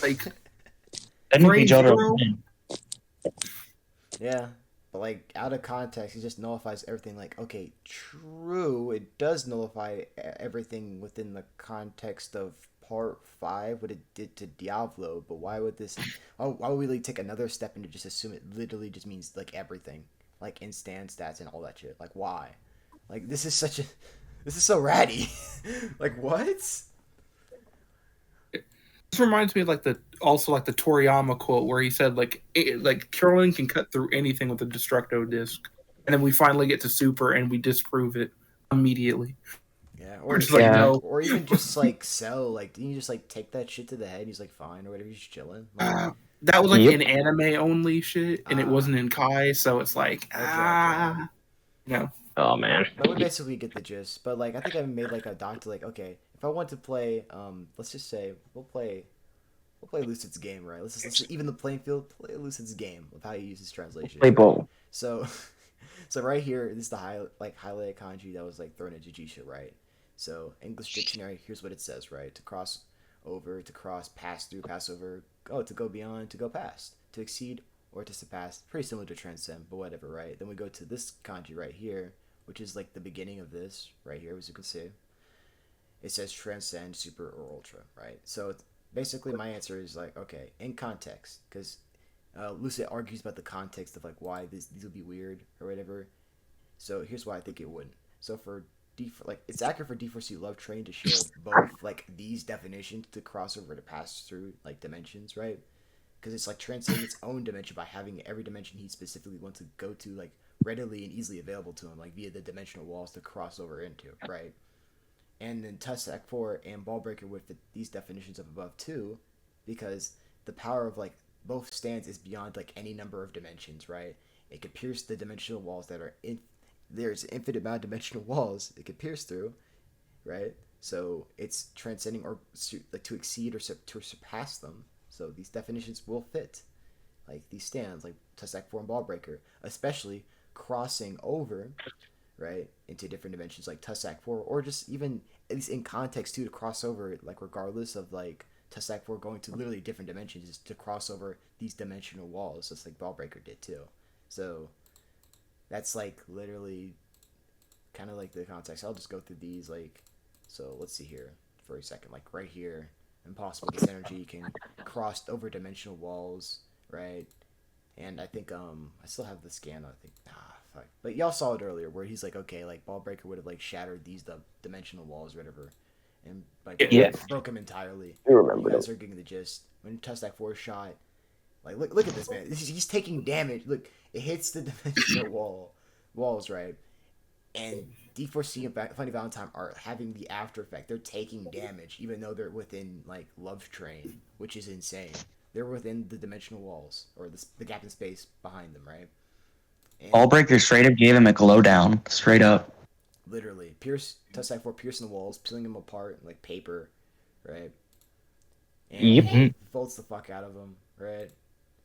Like, yeah, but like out of context, he just nullifies everything. Like, okay, true, it does nullify everything within the context of Part 5, what it did to Diavolo. But why would this? Why would we like take another step and just assume it literally just means like everything, like instant stats and all that shit? Like, why? Like, this is so ratty. Like, what? This reminds me of like the Toriyama quote where he said like Carolyn can cut through anything with a Destructo disc, and then we finally get to Super and we disprove it immediately. Yeah, or just like no, or even just like Cell. Like, didn't you just like take that shit to the head? He's like fine or whatever. He's just chilling. Like, that was like in anime only shit, and it wasn't in Kai, so it's like no. Oh man. But we basically get the gist. But like, I think I made like a doctor. Like, okay, if I want to play, let's just say we'll play Lucid's game, right? Let's even the playing field. Play Lucid's game of how he uses translation. Play ball. So right here, this is the highlighted kanji that was like thrown into Jisha, right? So English dictionary, here's what it says, right? To cross over, to cross, pass through, pass over, to go beyond, to go past, to exceed, or to surpass. Pretty similar to transcend, but whatever, right? Then we go to this kanji right here, which is like the beginning of this right here, as you can see. It says transcend, super, or ultra, right? So basically my answer is like, okay, in context, because Lucid argues about the context of like why these would be weird or whatever. So here's why I think it wouldn't. So for it's accurate for D4C Love Train to share both like these definitions to cross over to pass through like dimensions, right? Because it's like transcending its own dimension by having every dimension he specifically wants to go to like readily and easily available to him, like via the dimensional walls to cross over into, right? And then Tusk Act 4 and Ballbreaker would fit these definitions of above too, because the power of like both stands is beyond like any number of dimensions, right? It could pierce the dimensional walls that are there's an infinite amount of dimensional walls it could pierce through, right? So it's transcending or like to exceed or to surpass them. So these definitions will fit, like these stands, like Tusk Act 4 and Ballbreaker, especially crossing over, right, into different dimensions like Tusk Act 4, or just even at least in context too, to cross over, like regardless of like Tusk Act 4 going to literally different dimensions, is to cross over these dimensional walls, just like Ballbreaker did too. So that's like literally kind of like the context. I'll just go through these, like, so let's see here for a second, like right here, impossible this energy can cross over dimensional walls, right? And I think I still have the scan. I think fuck. But y'all saw it earlier where he's like, okay, like Ball Breaker would have like shattered these dimensional walls or whatever, and like broke him entirely. I remember You guys are getting the gist. When Tusk Act 4 shot, like look at this man. He's taking damage. Look, it hits the dimensional walls, right? And D4C and Funny Valentine are having the after effect. They're taking damage even though they're within like Love Train, which is insane. They're within the dimensional walls or the gap in space behind them, right? And Ballbreaker straight up gave him a glow down, straight up. literally, Tusk Act 4 piercing the walls, peeling them apart like paper, right? And Yep. folds the fuck out of them, right?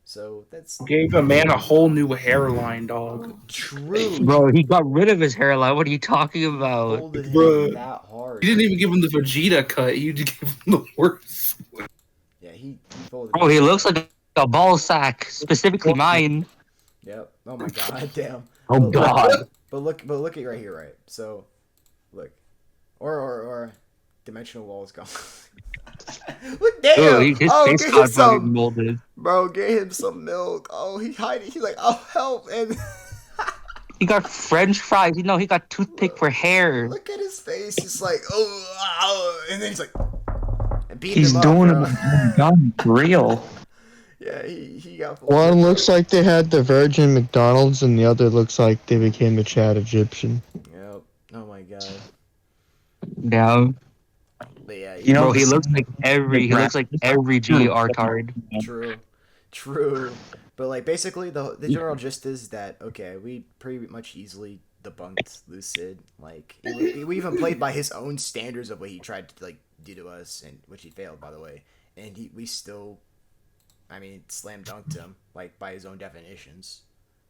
So that's Gave a man a whole new hairline, dog. true. Bro, he got rid of his hairline. What are you talking about? Folded him Bruh. that hard. You didn't even give him the Vegeta cut. You just gave him the worst. Yeah, he folded. Bro, he looks like a ball sack, specifically mine. Yep. Oh my god, damn. Oh God. But look at right here, right? So, look, or dimensional walls gone. Look, damn. Dude, his face get him got fucking some, molded. bro. Get him some milk. Oh, he's hiding. He's like, oh help, and He got French fries. You know, he got toothpick for hair. look at his face. He's like, oh, and then he's like, and beat He's him up, doing bro. it gun for real. Yeah, he got. One looks like they had the Virgin McDonald's, and the other looks like they became the Chad Egyptian. Yep. Oh my god. Yeah. But yeah, You know, Bro, he looks like every GR card. True. But like basically the general gist is that okay, we pretty much easily debunked Lucid. Like we even played by his own standards of what he tried to like do to us, and which he failed by the way. And we still, I mean, slam dunked him like by his own definitions,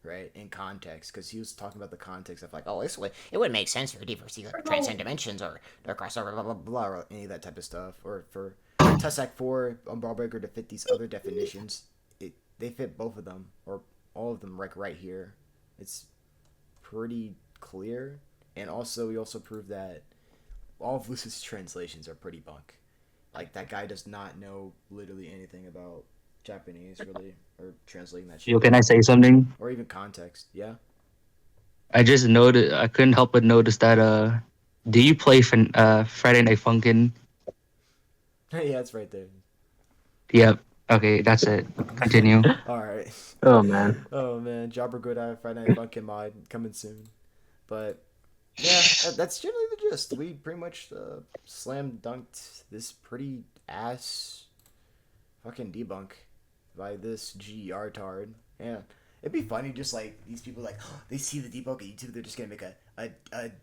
right? In context, because he was talking about the context of like, oh, this way it wouldn't make sense for diversity to transcend dimensions or crossover, blah blah blah, or any of that type of stuff, or for Tusk Act 4 on Ballbreaker to fit these other definitions. They fit both of them, or all of them, like right here. It's pretty clear, and also we also proved that all of Lucid's translations are pretty bunk. Like that guy does not know literally anything about Japanese, really, or translating that shit. Yo, can I say something? Or even context, yeah. I just noticed. I couldn't help but notice that. Do you play Friday Night Funkin'? Yeah, it's right there. Yep. Okay, that's it. Continue. All right. Oh man. Oh man, Jobber Good Eye Friday Night Funkin' mod coming soon. But yeah, that's generally the gist. We pretty much slam dunked this pretty ass fucking debunk by this GER tard. Yeah, it'd be funny just like these people like they see the debunk on YouTube, they're just gonna make a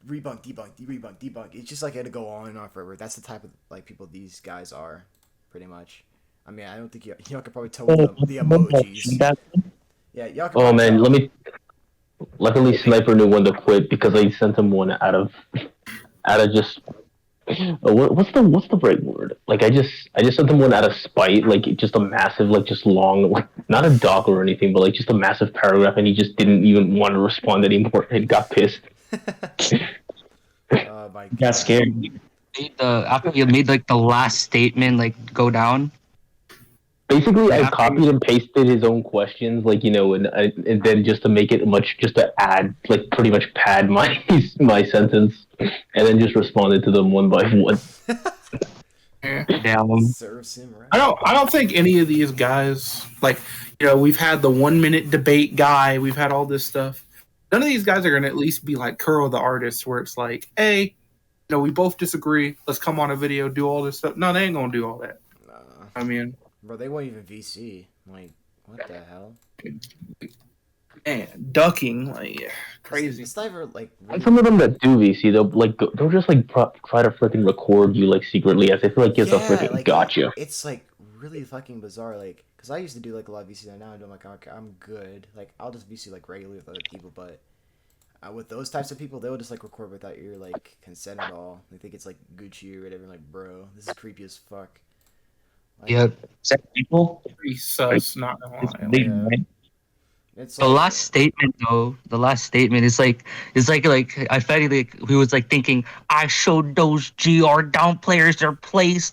debunk. It's just like it'll go on and on forever. That's the type of like people these guys are, pretty much. I mean, I don't think y'all could probably tell the emojis. Yeah, y'all could. Oh man, tell. Luckily Sniper knew when to quit because I sent him one out of just what's the right word? Like I just sent him one out of spite, like just a massive, like just long, like not a doc or anything, but like just a massive paragraph, and he just didn't even want to respond anymore and got pissed. Oh my god. Got scared. After you made like the last statement, like go down. Basically, I copied and pasted his own questions, like and then just to make it just to add, like pretty much pad my sentence, and then just responded to them one by one. Damn. Serves him right. I don't think any of these guys, like, we've had the 1 minute debate guy, we've had all this stuff. None of these guys are gonna at least be like Kuro the artist, where it's like, hey, we both disagree. Let's come on a video, do all this stuff. No, they ain't gonna do all that. Nah. I mean. Bro, they won't even VC. Like, what the hell? Man, ducking, like, crazy. It's never, like... And some of them that do VC, they'll just, like, try to freaking record you, like, secretly, as if, like, it's a freaking like, gotcha. It's, like, really fucking bizarre, like... Because I used to do, like, a lot of VC, and now I'm like, okay, I'm good. Like, I'll just VC, like, regularly with other people, but... with those types of people, they'll just, like, record without your, like, consent at all. They think it's, like, Gucci or whatever, like, bro, this is creepy as fuck. Like, Yep. People. Pretty sus, not gonna lie. yeah. It's The last statement, though, is like I felt like he was like thinking, I showed those GR down players their place.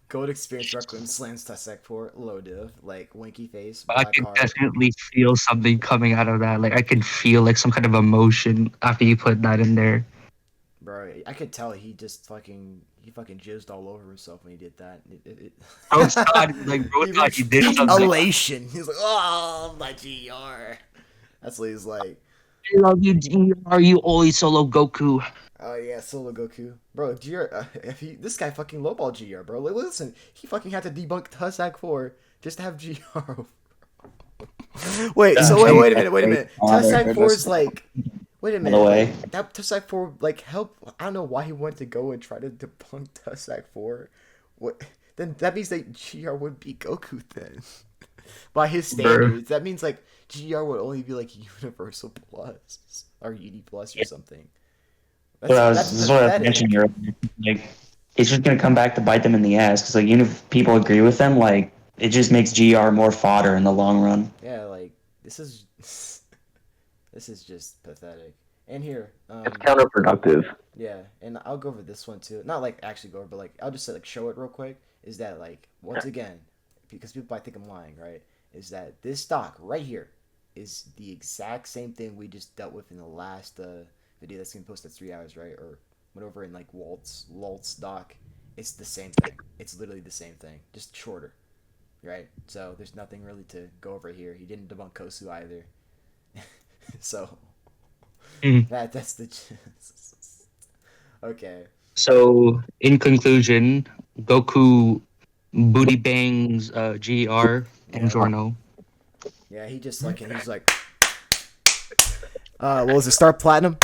Gold experience Requiem slams Tusk Act 4, low div, like winky face, I black can heart. definitely feel something coming out of that. Like I can feel like some kind of emotion after you put that in there. Bro, I could tell he fucking jizzed all over himself when he did that. Bro thought he did something. Elation. He's like, oh, my GR. That's what he's like. I love you, GR. You always solo Goku. Oh yeah, solo Goku, bro. GR, this guy fucking lowball GR, bro. Like, listen, he fucking had to debunk Tusk Act 4 just to have GR. wait a minute. Tusk Act 4 is like, wait a minute. Like, that Tusk Act 4 like help. I don't know why he went to go and try to debunk Tusk Act 4. What? Then that means that GR would be Goku then. By his standards, that means like GR would only be like Universal Plus or UD Plus or something. This is what I was mentioning earlier. Like, it's just gonna come back to bite them in the ass because, like, even if people agree with them, like, it just makes GR more fodder in the long run. Yeah, like this is just pathetic. And here, it's counterproductive. Yeah, and I'll go over this one too. Not like actually go over, but like I'll just like show it real quick. Is that like once again, because people might think I'm lying, right? Is that this stock right here is the exact same thing we just dealt with in the last video that's gonna post at 3 hours, right? Or went over in like Walt's doc. It's the same thing. It's literally the same thing, just shorter, right? So there's nothing really to go over here. He didn't debunk Kosu either. So that's the okay. So in conclusion, Goku booty bangs GR and Giorno. Yeah, he just like, and he's like, what was it? Start platinum,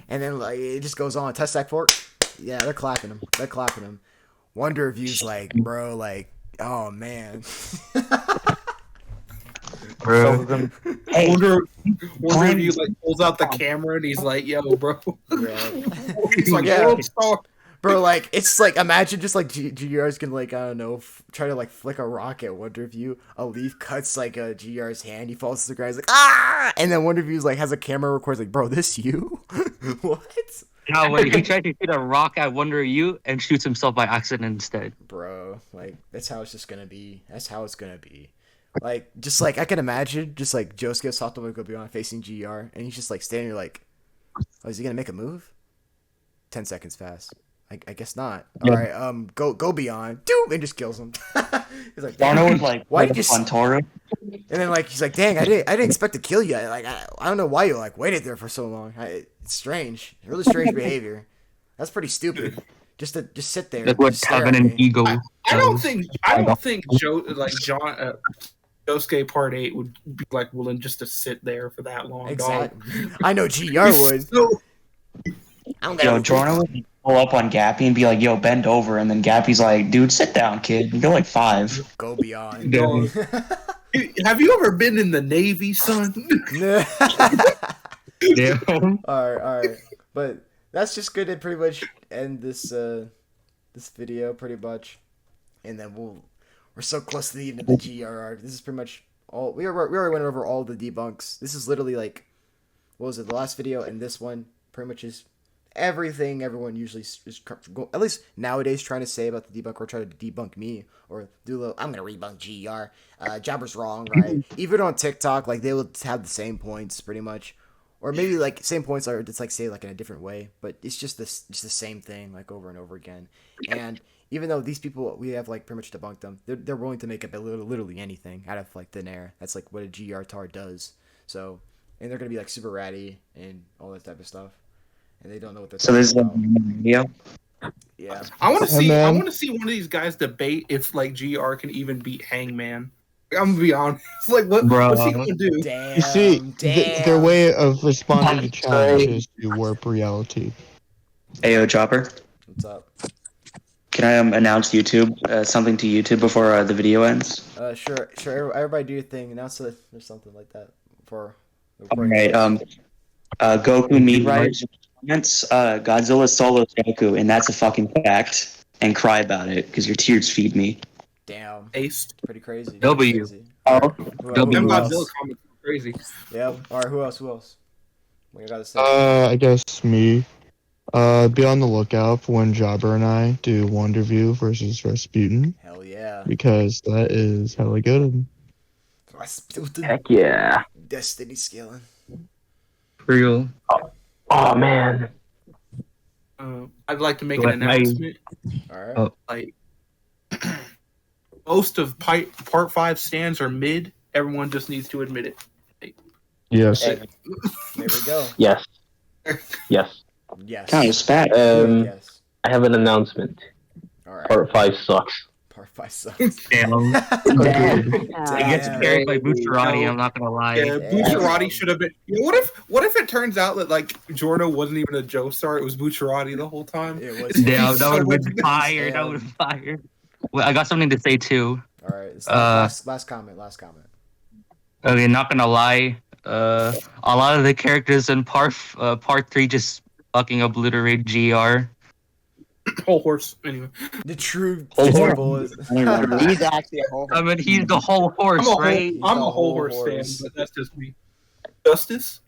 and then like it just goes on. Tusk Act 4. Yeah, they're clapping him. Wonder Review's like, bro, like, oh man. Bro. Hey, Wonder Review like pulls out the camera and he's like, "Yo, bro." Yeah. He's like, Yeah. "World star." Bro, like, it's like, imagine just like GR's gonna like, I don't know, try to like flick a rock at Wonder Review. A leaf cuts like a GR's hand. He falls to the ground. He's like, ah! And then Wonder Review's like, has a camera records like, bro, this you? What? No, wait, he tried to shoot a rock at Wonder U and shoots himself by accident instead. Bro, like, that's how it's just gonna be. That's how it's gonna be. Like, just like, I can imagine, just like, Josuke Satomu go beyond facing GR, and he's just like standing there like, oh, is he gonna make a move? 10 seconds pass. I guess not. All right, go beyond, doom, and just kills him. He's like, Giorno was like, why did you? on Toro? And then like he's like, dang, I didn't expect to kill you. I don't know why you like waited there for so long. It's strange, really strange behavior. That's pretty stupid. Just sit there. That's what having an ego. I don't think Josuke Part 8 would be like willing just to sit there for that long. Exactly. Dog. I know GR would. Yo, Giorno would pull up on Gappy and be like, "Yo, bend over," and then Gappy's like, "Dude, sit down, kid. You're like 5." Go beyond. Dog. Have you ever been in the Navy, son? Yeah. All right. But that's just good to pretty much end this video pretty much, and then we're so close to the end of the GER. This is pretty much all we already went over all the debunks. This is literally like, what was it? The last video and this one pretty much is everything everyone usually is at least nowadays trying to say about the debunk or try to debunk me or do a little, I'm gonna rebunk GER. Jabber's wrong, right? Even on TikTok, like they will have the same points pretty much. Or maybe like same points are just like say like in a different way, but it's just the same thing like over and over again. And even though these people we have like pretty much debunked them, they're willing to make up literally anything out of like thin air. That's like what a GR tar does. So, and they're gonna be like super ratty and all that type of stuff, and they don't know what they're. So this is a video. Yeah, I want to see. I want to see one of these guys debate if like GR can even beat Hangman. I'm gonna be honest. Like, what's he gonna do? Damn, You see, their way of responding to challenges to warp reality. Ayo, Chopper. What's up? Can I announce YouTube something to YouTube before the video ends? Sure. Everybody do your thing. Announce it or something like that for. All right. Goku meat riders comments. Godzilla solos Goku, and that's a fucking fact. And cry about it because your tears feed me. Damn. Aced. Pretty crazy. W. Crazy. Oh. Them Godzilla comments are crazy. Yeah. All right. Who else? What you gotta say? I guess me. Be on the lookout for when Jobber and I do Wonderview versus Rasputin, Hell yeah. because that is hella good. Rasputin. Heck yeah. Destiny scaling. For real. Oh man. I'd like to make an announcement. All right. Oh. Like, most of Part 5 stands are mid. Everyone just needs to admit it. Yes. There we go. Yes. Yes. Yes. Kind of spat. Yes. I have an announcement. All right. Part 5 sucks. Part 5 sucks. Damn. It gets carried by Bucciarati, I'm not gonna lie. Yeah, Bucciarati should have been. What if it turns out that like Giorno wasn't even a Joe star? It was Bucciarati the whole time. It was. Damn, that would have been fire. That would have been fire. Well, I got something to say too. All right. Last comment. Okay, not gonna lie. A lot of the characters in part 3 just fucking obliterate GR. Whole horse. Anyway, The true Whole symbol is. He's actually a whole. I mean, he's the whole horse, right? I'm a whole horse fan, but that's just me. Justice?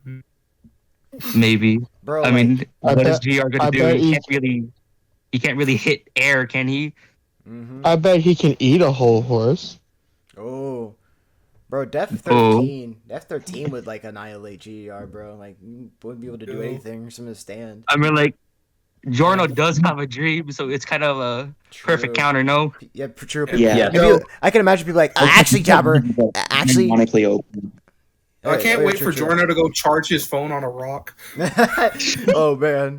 Maybe. Bro, I mean, I what is bet- GR I gonna do? bet He can't really hit air, can he? Mm-hmm. I bet he can eat a whole horse. Oh, bro, Def 13. Def 13 would like annihilate GER, bro. Like, you wouldn't be able to do anything or something to stand. I mean, like, Giorno does have a dream, so it's kind of a perfect counter, no? Yeah, true. Yeah. I can imagine people like, actually, Jobber, actually. Ironically open. I can't wait for true. Giorno to go charge his phone on a rock. Oh man.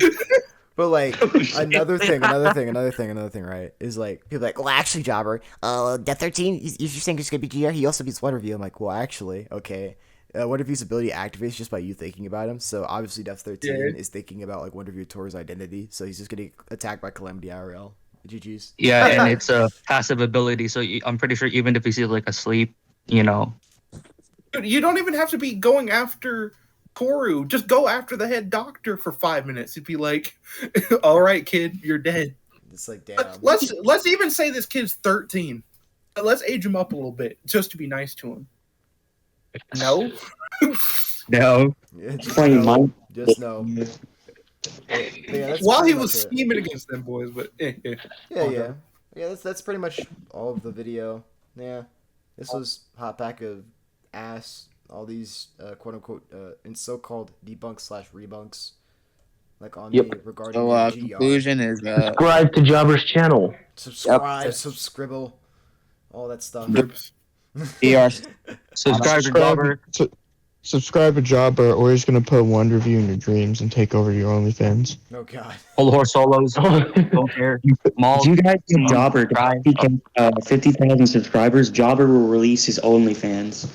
But like another thing, right? Is like people are like, well, actually, Jobber, Death 13, you think it's gonna be GR? He also beats One Review. I'm like, well, actually, okay. One Review's ability activates just by you thinking about him. So obviously, Death 13 is thinking about like One Review Tor's identity. So he's just getting attacked by Calamity IRL. GG's. Yeah, and it's a passive ability, so I'm pretty sure even if he's like asleep, you know. Dude, you don't even have to be going after Toru. Just go after the head doctor for 5 minutes. It'd be like, all right, kid, you're dead. It's like, damn. Let's even say this kid's 13. Let's age him up a little bit just to be nice to him. No. No. Yeah, just Playing no. mine. Just no. Yeah, While he pretty was much it. scheming against them boys, but Yeah. That's pretty much all of the video. Yeah, this was hot pack of ass. All these quote unquote in so-called debunks / rebunks, like on me regarding So GR. conclusion is Subscribe to Jobber's channel. Subscribe, subscribble, all that stuff. GR. Subscribe to Jobber. Subscribe to Jobber, or he's gonna put Wonderview in your dreams and take over your OnlyFans. Oh god. Whole horse solos. Don't care. Mall. Do you guys think Jobber, if he can 50,000 subscribers, Jobber will release his OnlyFans?